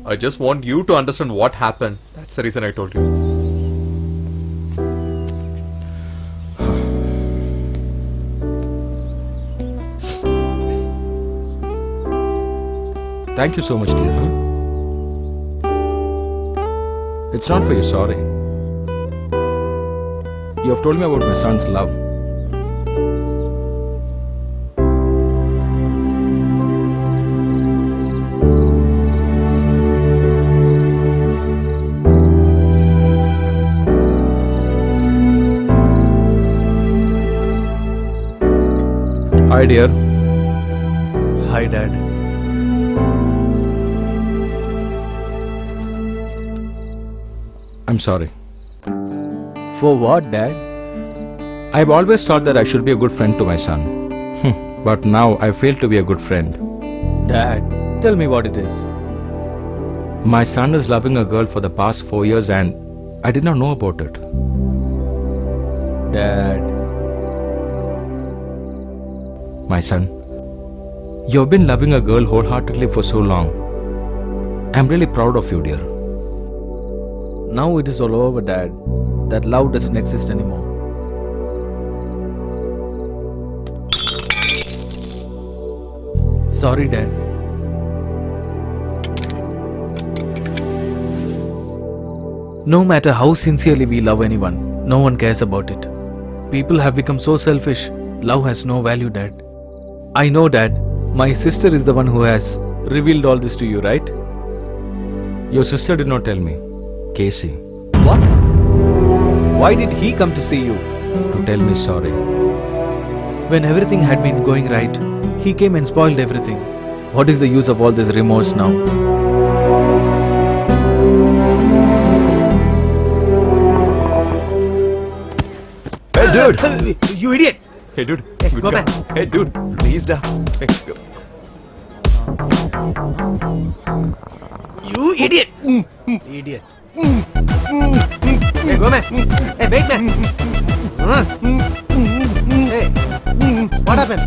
I just want you to understand what happened. That's the reason I told you. Thank you so much, dear. It's not for you, sorry. You have told me about my son's love. Hi, dear. Hi, Dad. I'm sorry. For what, Dad? I've always thought that I should be a good friend to my son. But now I fail to be a good friend. Dad, tell me what it is. My son is loving a girl for the past 4 years and I did not know about it. Dad. My son, you have been loving a girl wholeheartedly for so long. I'm really proud of you, dear. Now it is all over, Dad. That love doesn't exist anymore. Sorry, Dad. No matter how sincerely we love anyone, no one cares about it. People have become so selfish. Love has no value, Dad. I know, Dad. My sister is the one who has revealed all this to you, right? Your sister did not tell me. Casey. What? Why did he come to see you? To tell me sorry. When everything had been going right, he came and spoiled everything. What is the use of all this remorse now? Hey, dude! You idiot! Hey, dude. Hey, go back. Hey, dude. Please, da. Hey, go. You idiot! Idiot. Hey, go man. Hey, wait man. Hey, what happened?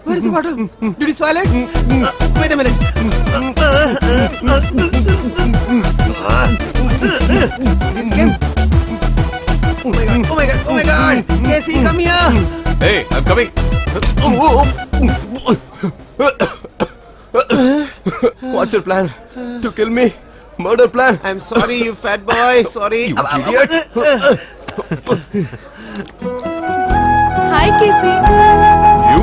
Where is the bottle? Did you swallow it? Wait a minute. Oh my god, oh my god, oh my god! Casey, come here! Hey, I'm coming. What's your plan? To kill me? Murder plan? I'm sorry, you fat boy. Sorry. You idiot! Hi, Casey. You?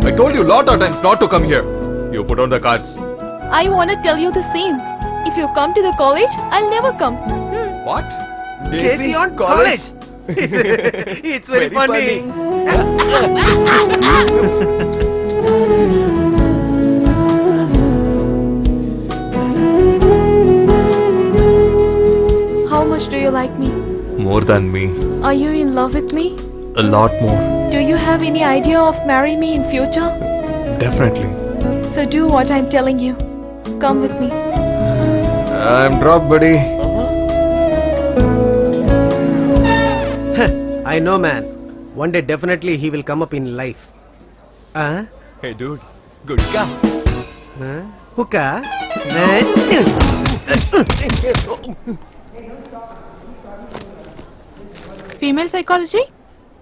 I told you lot of times not to come here. You put on the cards. I want to tell you the same. If you come to the college, I'll never come. What? Casey on college. It's very funny. How much do you like me? More than me. Are you in love with me? A lot more. Do you have any idea of marry me in future? Definitely. So do what I'm telling you. Come with me. I'm dropped, buddy. I know, man. One day definitely he will come up in life. Hey, dude. Good ka. Hookah? Female psychology?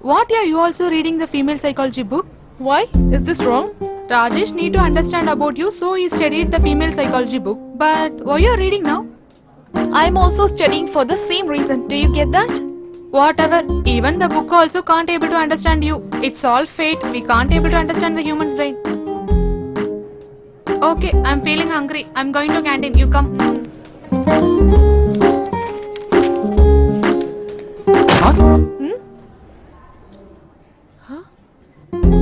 What are you also reading the female psychology book? Why? Is this wrong? Rajesh need to understand about you, so he studied the female psychology book. But what you are reading now? I'm also studying for the same reason. Do you get that? Whatever. Even the book also can't able to understand you. It's all fate. We can't able to understand the human's brain. Okay, I'm feeling hungry. I'm going to canteen. You come.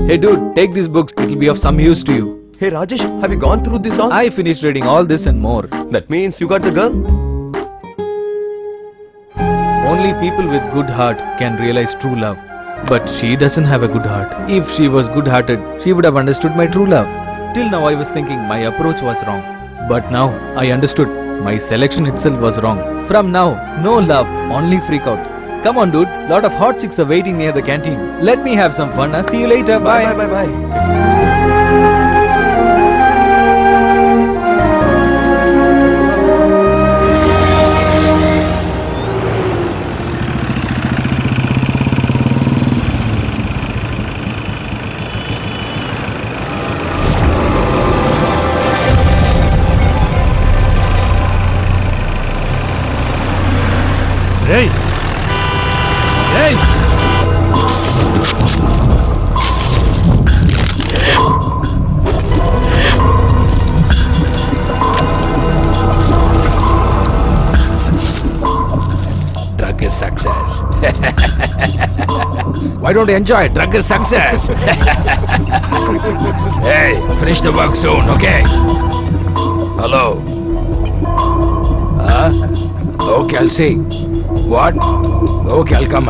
Hey dude, take these books. It'll be of some use to you. Hey, Rajesh, have you gone through this all? I finished reading all this and more. That means you got the girl? Only people with good heart can realize true love. But she doesn't have a good heart. If she was good-hearted, she would have understood my true love. Till now I was thinking my approach was wrong. But now I understood my selection itself was wrong. From now, no love, only freak out. Come on dude, lot of hot chicks are waiting near the canteen. Let me have some fun. See you later. Bye. Bye, bye, bye. Hey! Hey! Drug is success. Why don't you enjoy it? Drug is success. Hey, finish the work soon, okay? Hello. Okay, I'll see. What? Okay, I'll come.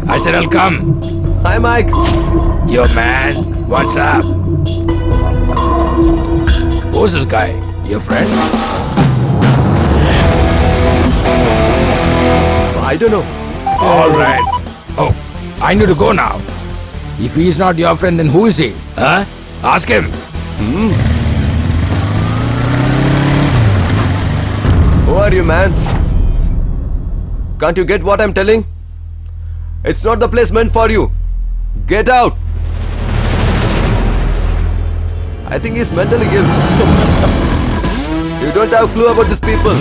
I said I'll come. Hi, Mike. Yo, man, what's up? Who's this guy? Your friend? I don't know. All right. Oh, I need to go now. If he's not your friend, then who is he? Huh? Ask him. Who are you, man? Can't you get what I'm telling? It's not the place meant for you. Get out. I think he's mentally ill. You don't have a clue about these people.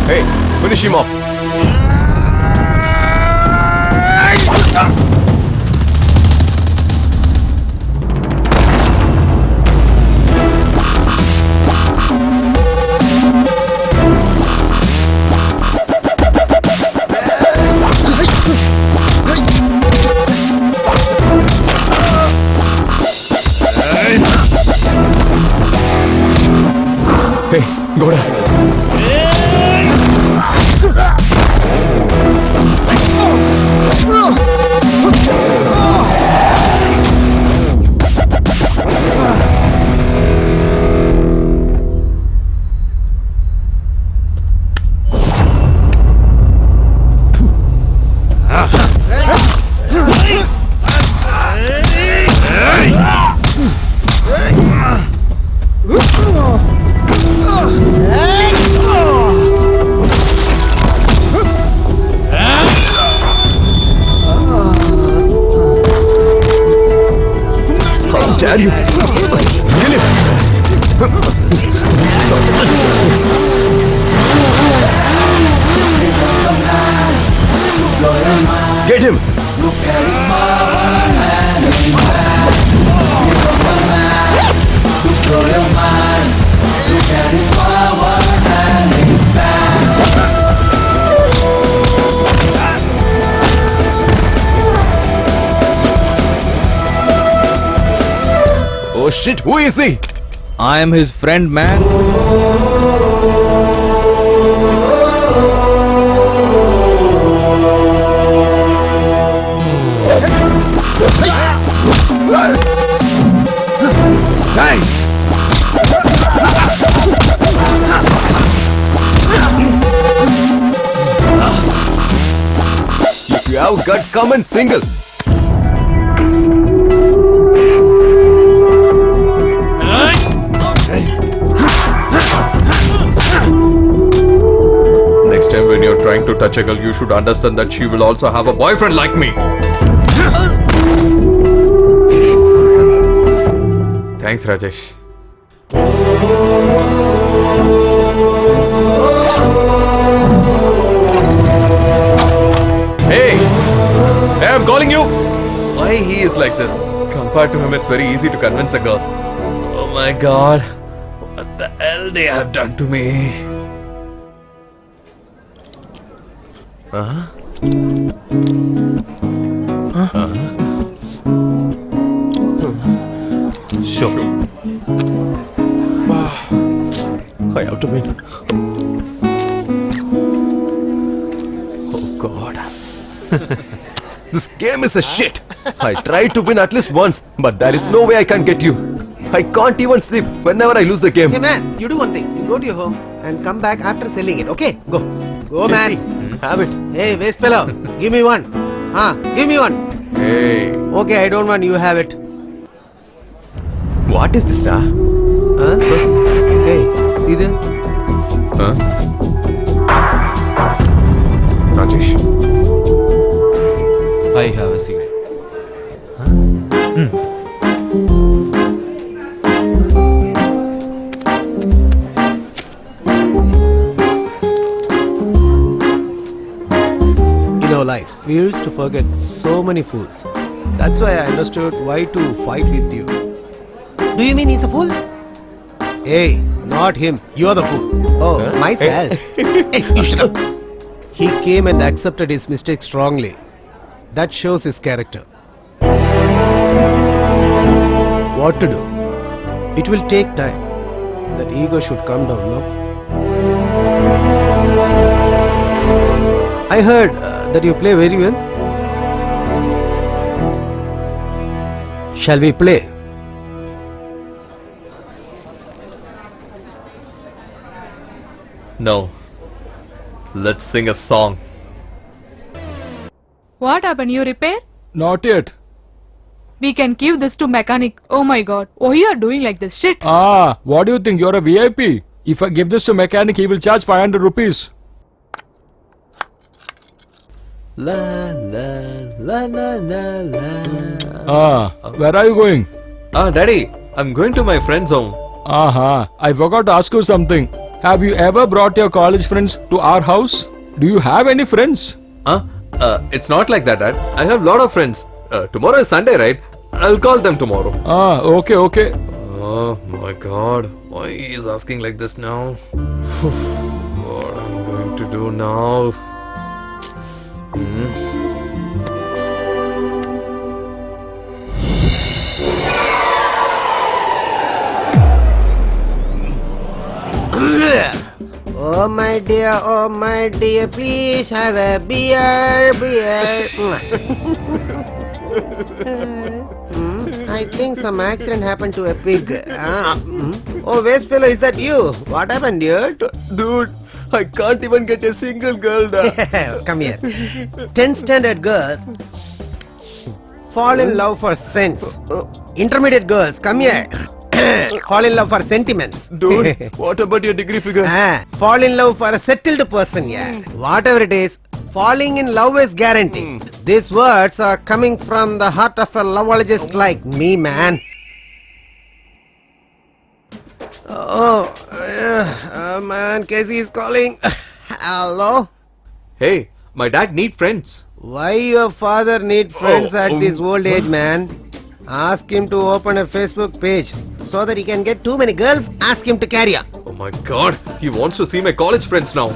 Hey, finish him off. Hey, Goda. How dare you? Kill him. Get him. Oh shit, who is he? I am his friend, man. If you have guts, come and single. Next time when you're trying to touch a girl, you should understand that she will also have a boyfriend like me. Thanks, Rajesh. Hey! Hey, I'm calling you! Why he is like this? Compared to him, it's very easy to convince a girl. Oh my god. What the hell they have done to me? Sure. I have to win. Oh god. This game is a shit. I tried to win at least once, but there is no way I can get you. I can't even sleep whenever I lose the game. Hey man, you do one thing. You go to your home and come back after selling it, okay? Go. Go, man. Have it. Hey, waste fellow. Give me one. Give me one. Hey. Okay, I don't want you have it. What is this, Ra? Huh? Hey, see there? Huh? Rajesh. I have a cigarette. In our life, we used to forget so many fools. That's why I understood why to fight with you. Do you mean he's a fool? Hey, not him. You're the fool. Oh, myself. Hey, shut up. He came and accepted his mistake strongly. That shows his character. What to do? It will take time. That ego should come down, no? I heard that you play very well. Shall we play? No. Let's sing a song. What happened? You repair? Not yet. We can give this to mechanic. Oh my god. Why you are doing like this? Shit. Ah, what do you think? You're a VIP. If I give this to mechanic, he will charge 500 rupees. La la la la la la. Ah, where are you going? Daddy, I'm going to my friend's home. I forgot to ask you something. Have you ever brought your college friends to our house? Do you have any friends? It's not like that, Dad. I have a lot of friends. Tomorrow is Sunday, right? I'll call them tomorrow. Okay. Oh my god. Why he is asking like this now? What I'm going to do now? Oh my dear, please have a beer. I think some accident happened to a pig. Oh, waste fellow, is that you? What happened, dude? Dude, I can't even get a single girl. Come here. 10th standard girls fall in love for sense. Intermediate girls, come here. Fall in love for sentiments. Dude, what about your degree figure? Fall in love for a settled person, yeah. Whatever it is, falling in love is guaranteed. These words are coming from the heart of a loveologist like me, man. Man, Casey is calling. Hello? Hey, my dad need friends. Why your father need friends at this old age, man? Ask him to open a Facebook page so that he can get too many girls. Ask him to carry on. Oh my god, he wants to see my college friends now.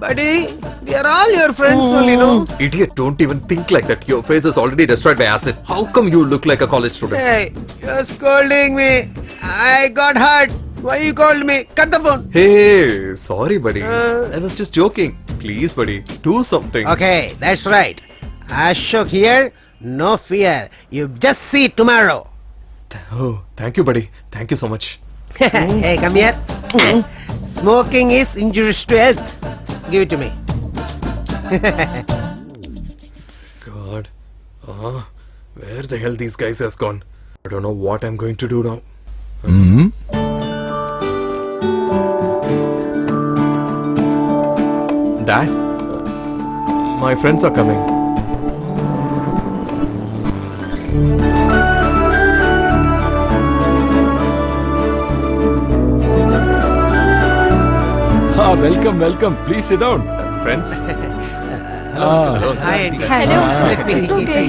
Buddy, we are all your friends only, no? Idiot, don't even think like that. Your face is already destroyed by acid. How come you look like a college student? Hey, you're scolding me. I got hurt. Why you called me? Cut the phone. Hey, sorry, buddy. I was just joking. Please, buddy, do something. Okay, that's right. Ashok here, no fear. You just see tomorrow. Oh, thank you, buddy. Thank you so much. Hey, come here. Smoking is injurious to health. Give it to me. God. Where the hell these guys has gone? I don't know what I'm going to do now. Dad? My friends are coming. Welcome, welcome. Please sit down. Friends? Hello. Hi, Auntie. Hello. Nice meeting It's you. okay.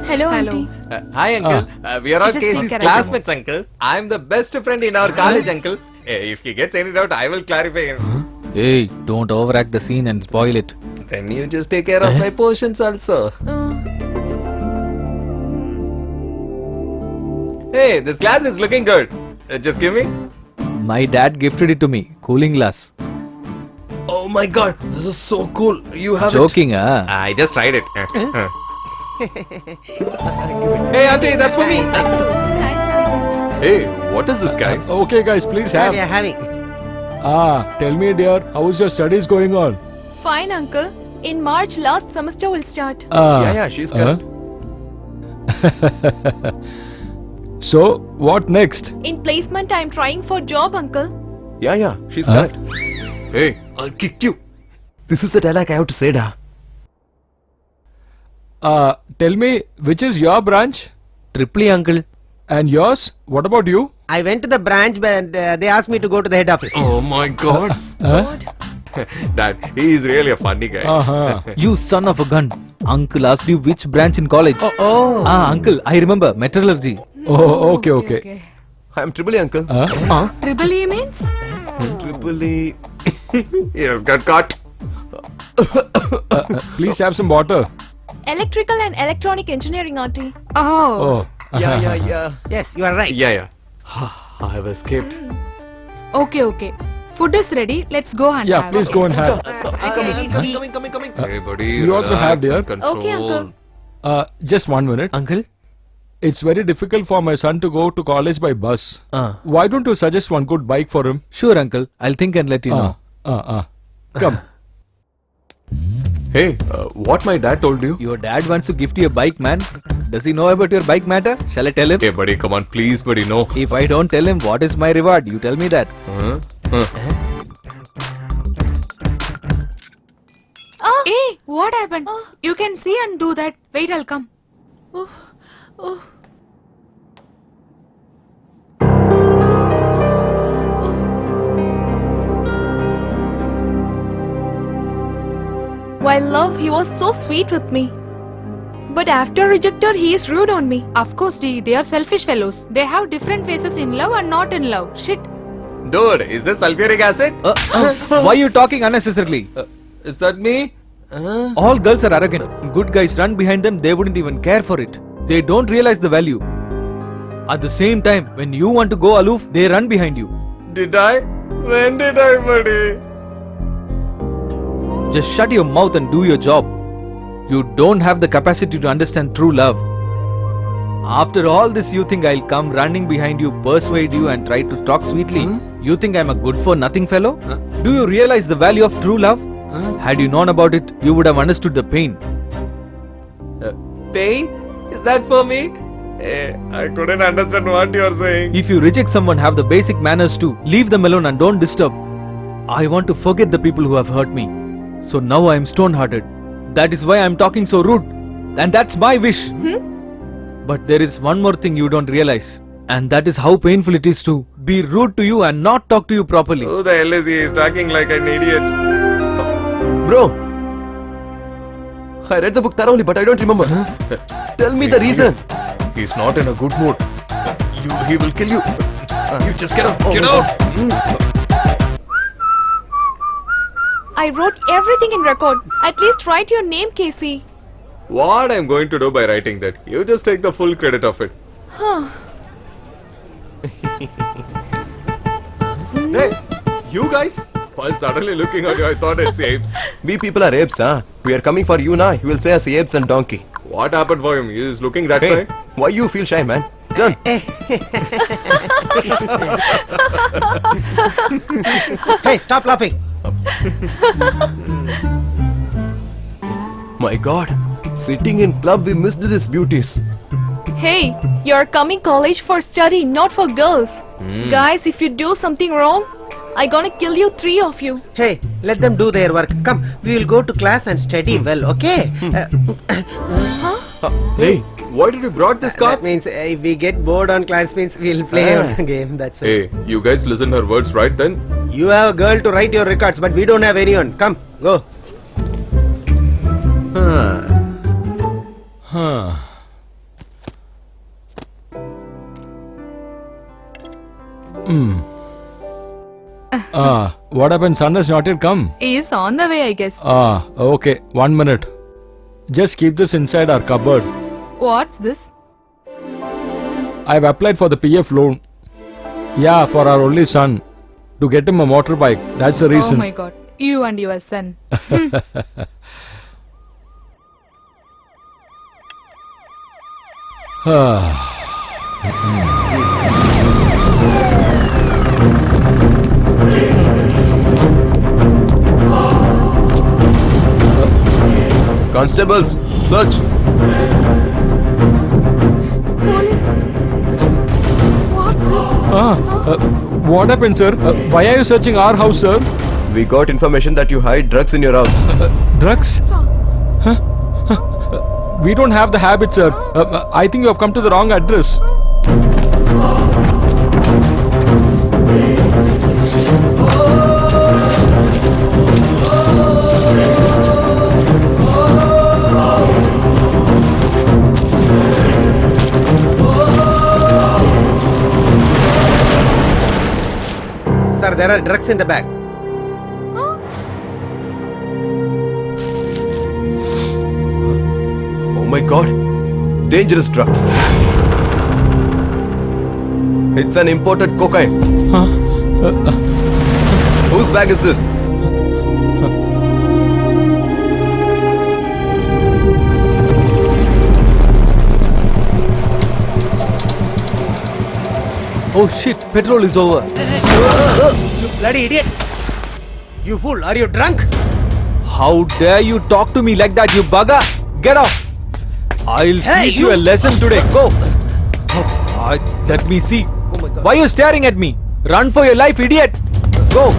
Hello, auntie. Hi, uncle. We are all Just take Casey's care of classmates, uncle. I'm the best friend in our college, uncle. If he gets any doubt, I will clarify him. Hey, don't overact the scene and spoil it. Then you just take care of my portions also. Hey, this glass is looking good. Just give me. My dad gifted it to me. Cooling glass. Oh my god, this is so cool. You have Joking, it. ah? I just tried it. Hey, auntie, that's for me. Hey, what is this, guys? Okay, guys, please have. We are having. Tell me, dear, how is your studies going on? Fine, uncle. In March, last semester will start. Yeah, she's correct. So, what next? In placement, I'm trying for job, uncle. Yeah, she's correct. Hey, I'll kick you. This is the dialogue I have to say, da. Tell me, which is your branch? Triply, uncle. And yours? What about you? I went to the branch, but they asked me to go to the head office. Oh my god. Dad, he is really a funny guy. You son of a gun. Uncle asked you which branch in college. Oh. Uncle, I remember. Metallurgy. Oh, okay. I'm Triple E, uncle. Triple E means? Triple E. He has got caught. Please have some water. Electrical and electronic engineering, auntie. Oh. Yeah. Yes, you are right. Yeah. I have escaped. Okay. Food is ready. Let's go and Yeah, have. please go and have. Coming. Hey, buddy. You also have, dear. Okay, uncle. Just 1 minute. Uncle? It's very difficult for my son to go to college by bus. Why don't you suggest one good bike for him? Sure, uncle. I'll think and let you know. Come. Hey, what my dad told you? Your dad wants to gift you a bike, man. Does he know about your bike matter? Shall I tell him? Hey, buddy, come on, please, buddy, no. If I don't tell him, what is my reward? You tell me that. Hey, what happened? You can see and do that. Wait, I'll come. While love, he was so sweet with me. But after rejected, he is rude on me. Of course, Dee, they are selfish fellows. They have different faces in love and not in love. Shit. Dude, is this sulfuric acid? Why are you talking unnecessarily? Is that me? All girls are arrogant. Good guys run behind them, they wouldn't even care for it. They don't realize the value. At the same time, when you want to go aloof, they run behind you. Did I? When did I, buddy? Just shut your mouth and do your job. You don't have the capacity to understand true love. After all this, you think I'll come running behind you, persuade you and try to talk sweetly? You think I'm a good for nothing fellow? Do you realize the value of true love? Had you known about it, you would have understood the pain. Pain? Is that for me? I couldn't understand what you're saying. If you reject someone, have the basic manners too. Leave them alone and don't disturb. I want to forget the people who have hurt me. So now I am stone-hearted. That is why I am talking so rude. And that's my wish. But there is one more thing you don't realize. And that is how painful it is to be rude to you and not talk to you properly. Who the hell is he? He's talking like an idiot. Bro, I read the book thoroughly, but I don't remember. Tell me the reason. He's not in a good mood. He will kill you. You just get out. Get out. I wrote everything in record. At least write your name, Casey. What I'm going to do by writing that? You just take the full credit of it. Hey, you guys? While suddenly looking at you, I thought it's apes. We people are apes, huh? We are coming for you now. You will say us apes and donkey. What happened for him? He is looking that Hey, side. why you feel shy, man? Turn. Hey, stop laughing. My God. Sitting in club, we missed these beauties. Hey, you're coming college for study, not for girls. Guys, if you do something wrong, I gonna kill you, 3 of you. Hey, let them do their work. Come, we will go to class and study well, okay? Hey, Why did you brought this That cards? means if we get bored on class means we'll play a game, that's it. Hey, you guys listen her words right then? You have a girl to write your records, but we don't have anyone. Come, go. What happened? Sun has not yet come. He is on the way, I guess. Okay. 1 minute. Just keep this inside our cupboard. What's this? I've applied for the PF loan. Yeah, for our only son. To get him a motorbike. That's the Oh reason. my god. You and your son. Constables, search. Police. What's this? What happened, sir? Why are you searching our house, sir? We got information that you hide drugs in your house. Drugs? We don't have the habit, sir. I think you have come to the wrong address. Sir, there are drugs in the bag. Oh my God. Dangerous drugs. It's an imported cocaine. Whose bag is this? Oh shit, petrol is over. You bloody idiot! You fool, are you drunk? How dare you talk to me like that, you bugger? Get off! I'll Hey, teach you a you- lesson today. Go! Let me see. my God. Why are you staring at me? Run for your life, idiot! Go!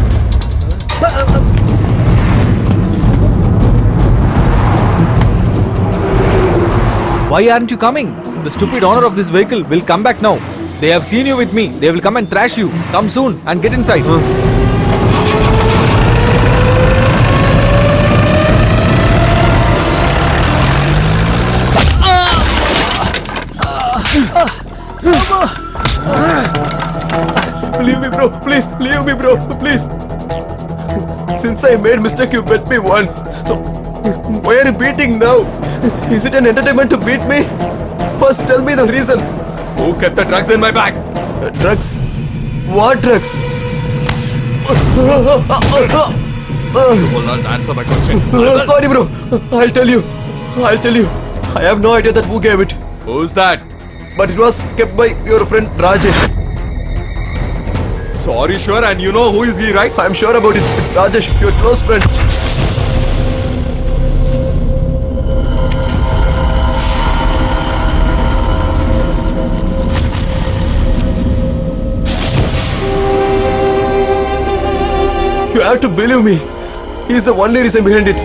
Why aren't you coming? The stupid owner of this vehicle will come back now. They have seen you with me. They will come and thrash you. Come soon and get inside. Leave me, bro. Please, leave me, bro. Please. Since I made mistake, you bet me once. Why are you beating now? Is it an entertainment to beat me? First, tell me the reason. Who kept the drugs in my bag? Drugs? What drugs? You will not answer my question. Sorry, bro. I'll tell you. I'll tell you. I have no idea that who gave it. Who's that? But it was kept by your friend Rajesh. Sorry, sure, and you know who is he, right? I'm sure about it. It's Rajesh, your close friend. You have to believe me. He's the only reason behind it.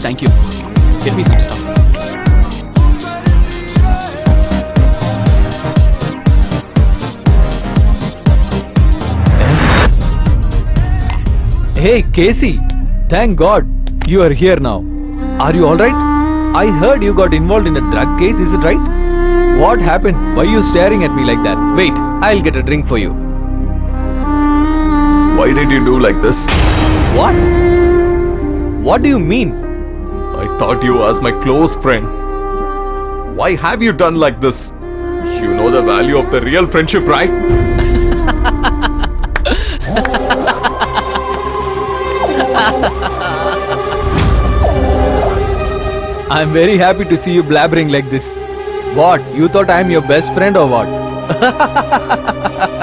Thank you. Get me some stuff. Hey, Casey. Thank God you are here now. Are you alright? I heard you got involved in a drug case, is it right? What happened? Why are you staring at me like that? Wait, I'll get a drink for you. Why did you do like this? What? What do you mean? I thought you as my close friend. Why have you done like this? You know the value of the real friendship, right? I'm very happy to see you blabbering like this. What? You thought I'm your best friend or what?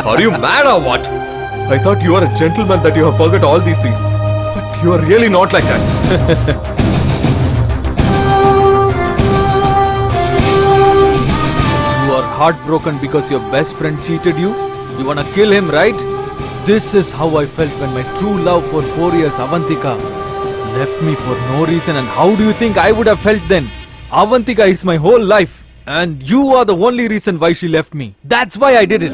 Are you mad or what? I thought you are a gentleman that you have forgot all these things. But you are really not like that. You are heartbroken because your best friend cheated you? You wanna kill him, right? This is how I felt when my true love for 4 years, Avantika, left me for no reason. And how do you think I would have felt then? Avantika is my whole life. And you are the only reason why she left me. That's why I did it.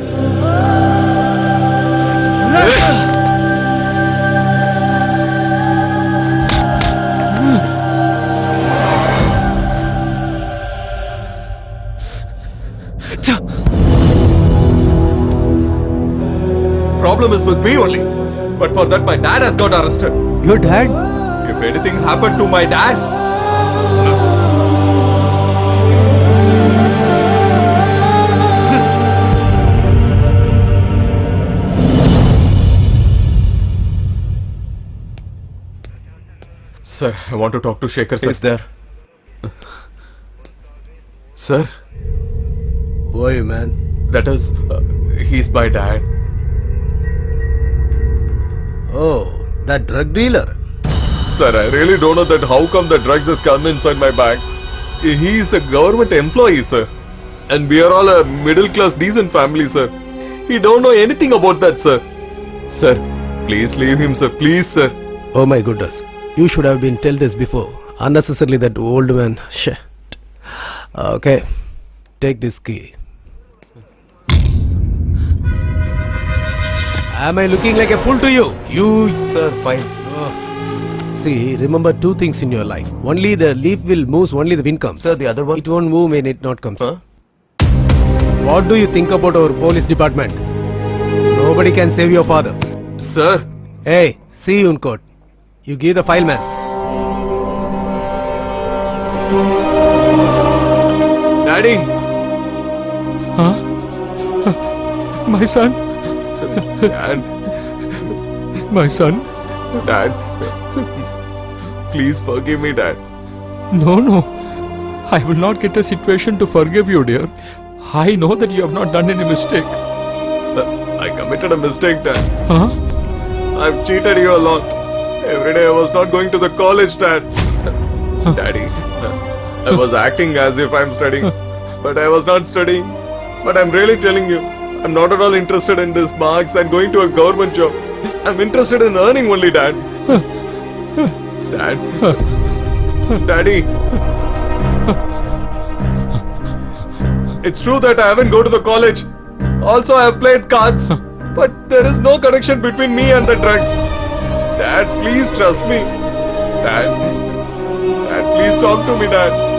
Problem is with me only. But for that, my dad has got arrested. Your dad? If anything happened to my dad, Sir, I want to talk to Shekhar, sir. Is there? Sir, Who are you, man? that is, he's my dad. Oh, that drug dealer. Sir, I really don't know that how come the drugs has come inside my bag. He is a government employee, sir. And we are all a middle class decent family, sir. He don't know anything about that, sir. Sir, please leave him, sir. Please, sir. Oh my goodness. You should have been told this before. Unnecessarily that old man. Shit. Okay. Take this key. Am I looking like a fool to you? You... Sir, fine. See, remember two things in your life. Only the leaf will move, only the wind comes. Sir, the other one? It won't move when it not comes. Huh? What do you think about our police department? Nobody can save your father. Sir. Hey, see you in court. You give the file, man. Daddy. Huh? My son? Dad. My son? Dad. Please forgive me, Dad. No. I will not get a situation to forgive you, dear. I know that you have not done any mistake. I committed a mistake, Dad. Huh? I've cheated you a lot. Every day I was not going to the college, Dad. Daddy, I was acting as if I'm studying, but I was not studying. But I'm really telling you, I'm not at all interested in these marks and going to a government job. I'm interested in earning only, Dad. Dad. Daddy. It's true that I haven't go to the college. Also, I have played cards. But there is no connection between me and the drugs. Dad, please trust me. Dad, please talk to me, Dad.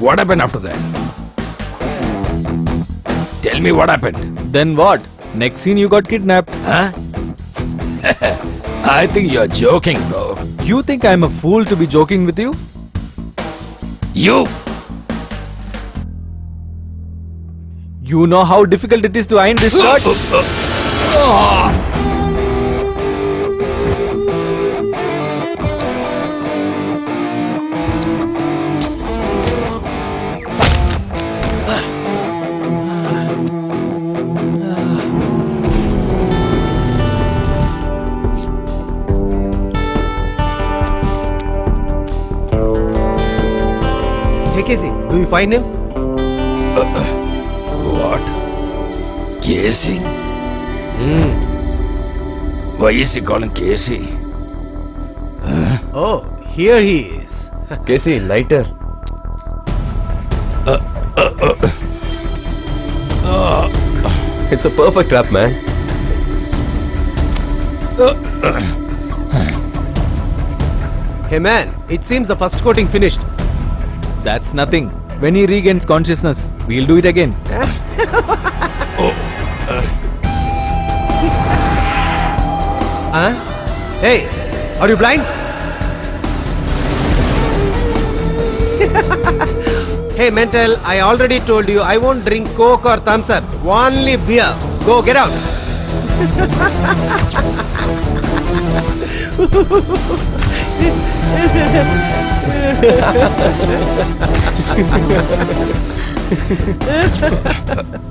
What happened after that? Tell me what happened. Then what? Next scene you got kidnapped. Huh? I think you're joking, bro. You think I'm a fool to be joking with you? You! You know how difficult it is to iron this shirt? Hey Casey, do you find him? What? Casey? Why is he calling Casey? Oh, here he is. Casey, lighter. It's a perfect trap, man. Hey man, it seems the first coating finished. That's nothing. When he regains consciousness, we'll do it again. Huh? Hey, are you blind? Hey mental, I already told you I won't drink Coke or Thumbs Up. Only beer. Go, get out.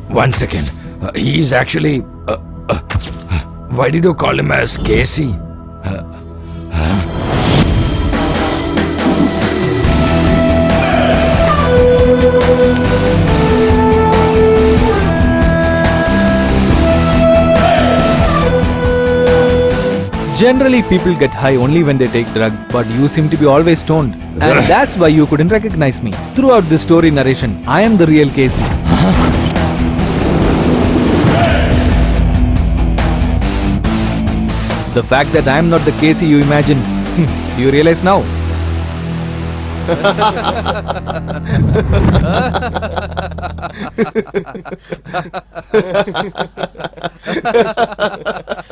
One second. He's actually. Why did you call him as Casey? Generally, people get high only when they take drug, but you seem to be always stoned. And that's why you couldn't recognize me. Throughout this story narration, I am the real Casey. The fact that I am not the Casey you imagine, do you realize now?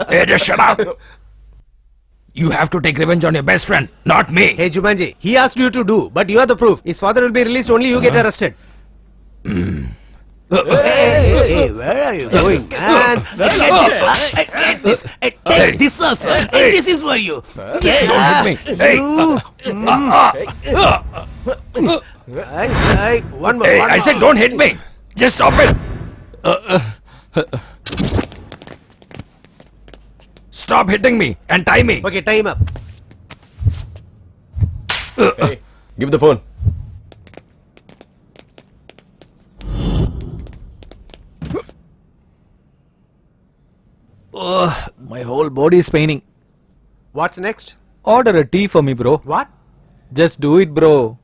Hey, just shut up! You have to take revenge on your best friend, not me. Hey Jumanji, he asked you to do, but you are the proof. His father will be released, only you get arrested. Hey, where are you going, man? Get this. Take this also. Hey. This is for you. Hey, don't hit me. Hey. One more. Hey, I said don't hit me. Just stop it. Stop hitting me and tie me. Okay, tie him up. Hey, give the phone. My whole body is paining. What's next? Order a tea for me, bro. What? Just do it, bro.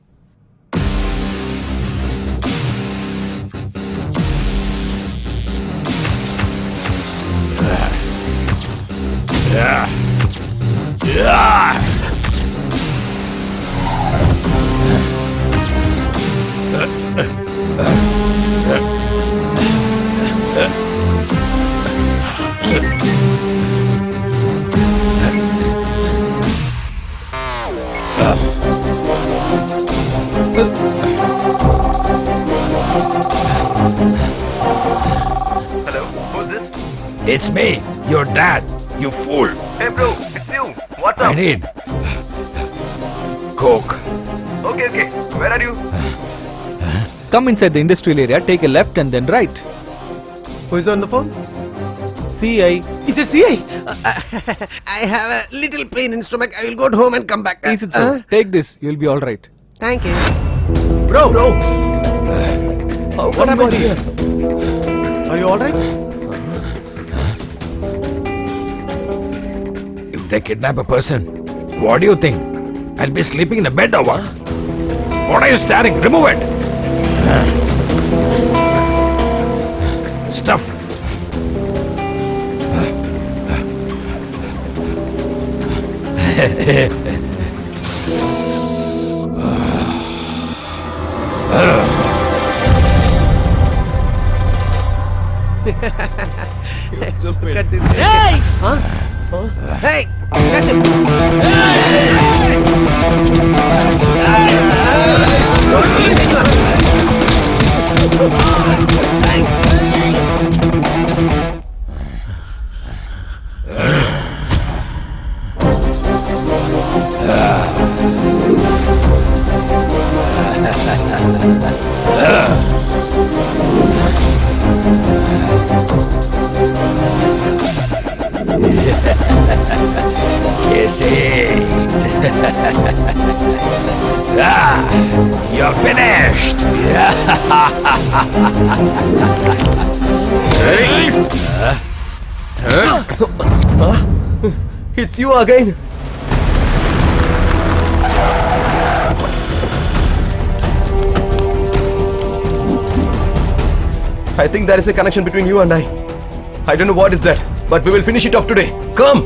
Hello, who's this? It's me, your dad, you fool. Hey bro, it's you. What's I up? need Coke. Okay, where are you? Come inside the industrial area, take a left and then right. Who is on the phone? CI. Is it CI? I have a little pain in stomach. I will go home and come back. Is it so? Take this, you'll be alright. Thank you. Bro. What happened to you? Are you alright? If they kidnap a person, what do you think? I'll be sleeping in a bed or what? What are you staring? Remove it! Stuff! Look at this. Hey! Huh? Hey! Catch him! Kiss it. You're finished. It's you again. I think there is a connection between you and I. I don't know what is that, but we will finish it off today. Come!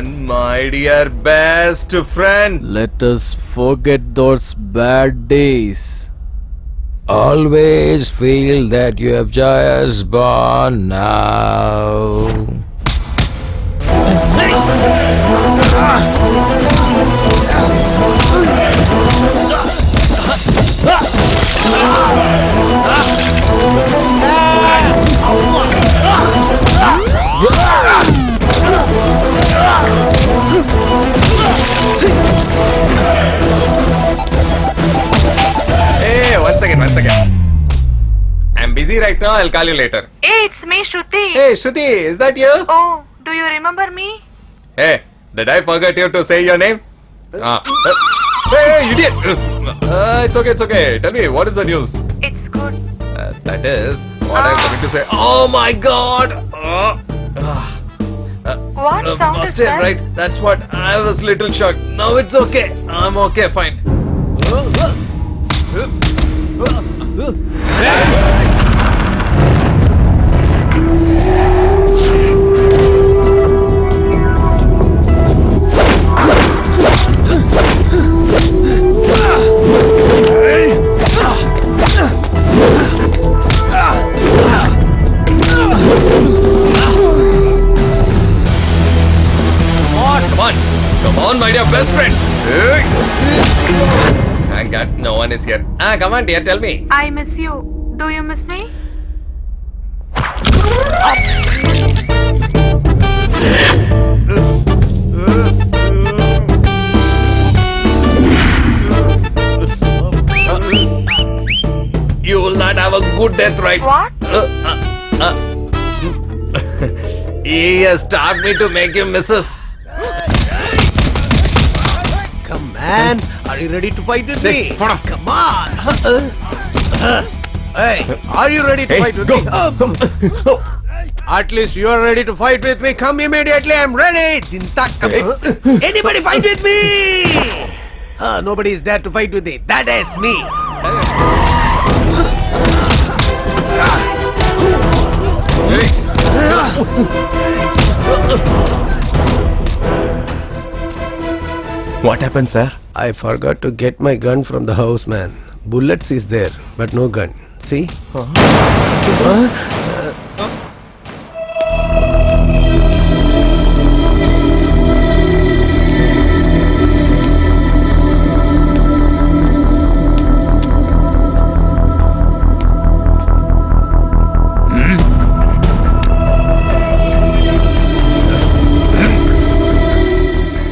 My dear best friend. Let us forget those bad days. Always feel that you have just born now. Hey, one second. I'm busy right now. I'll call you later. Hey, it's me, Shruti. Hey, Shruti, is that you? Oh, do you remember me? Hey, did I forget you to say your name? Hey, idiot! It's okay. Tell me, what is the news? It's good. That is what I'm going to say. Oh my god! What sound is First time, that? right? That's what I was little shocked. Now it's okay. I'm okay, fine. Come on, my dear best friend. Thank God, no one is here. Come on, dear, tell me. I miss you. Do you miss me? You will not have a good death, right? What? He has taught me to make you missus. Come, man. Are you ready to fight with me? Come on. Hey, are you ready to fight with me? At least you are ready to fight with me. Come immediately. I'm ready. Anybody fight with me? Nobody is there to fight with me. That is me. What happened, sir? I forgot to get my gun from the house, man. Bullets is there, but no gun. See?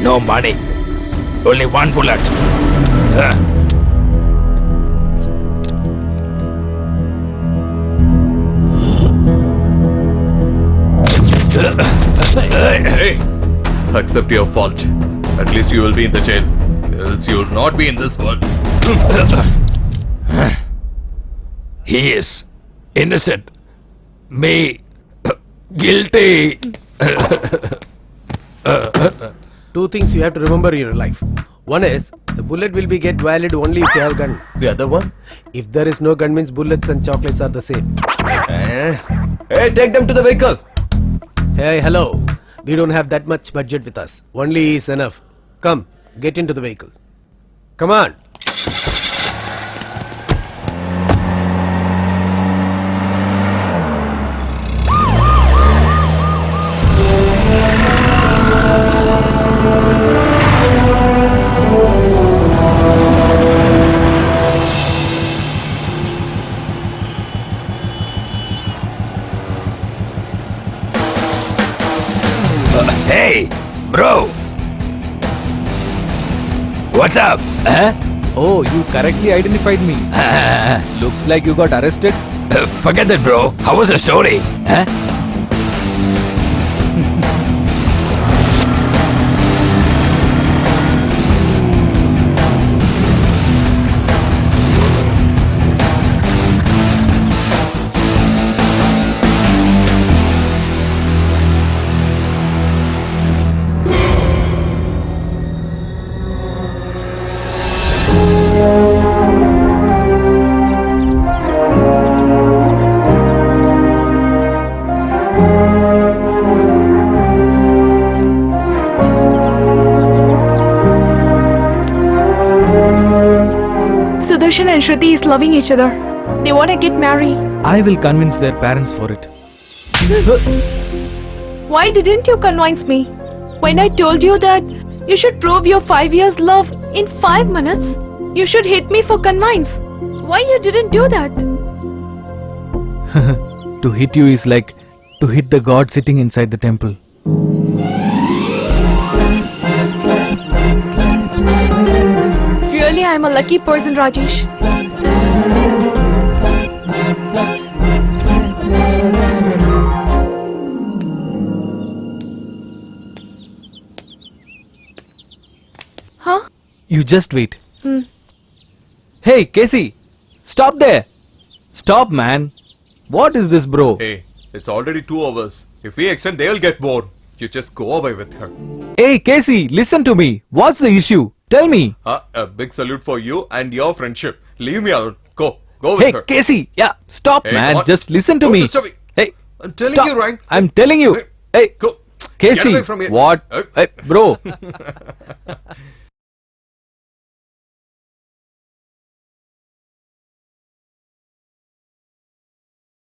No money. Only one bullet. Hey, accept your fault. At least you will be in the jail. Else you will not be in this world. He is innocent. Me guilty. Two things you have to remember in your life. One is, the bullet will be get valid only if you have gun. The other one? If there is no gun means bullets and chocolates are the same. Hey, take them to the vehicle. Hey, hello. We don't have that much budget with us. Only is enough. Come, get into the vehicle. Come on. Hey, bro. What's up? Huh? Oh, you correctly identified me. Looks like you got arrested. Forget that, bro. How was the story? Huh? Sudarshan and Shruti is loving each other. They want to get married. I will convince their parents for it. Why didn't you convince me? When I told you that you should prove your 5 years love in 5 minutes, you should hit me for convince. Why you didn't do that? To hit you is like to hit the god sitting inside the temple. Really, I'm a lucky person, Rajesh. Huh? You just wait. Hey, Casey! Stop there! Stop, man! What is this, bro? Hey, it's already 2 hours. If we extend, they'll get bored. You just go away with her. Hey, Casey, listen to me. What's the issue? Tell me. A big salute for you and your friendship. Leave me alone. Go with Hey, her. Casey! Yeah, stop, Hey, man. come on. Just listen to Don't me. disturb me. Hey, I'm telling stop. you, Ryan. I'm telling you. Hey, Hey, go. Casey, Get away from here. what? Hey. Hey, bro.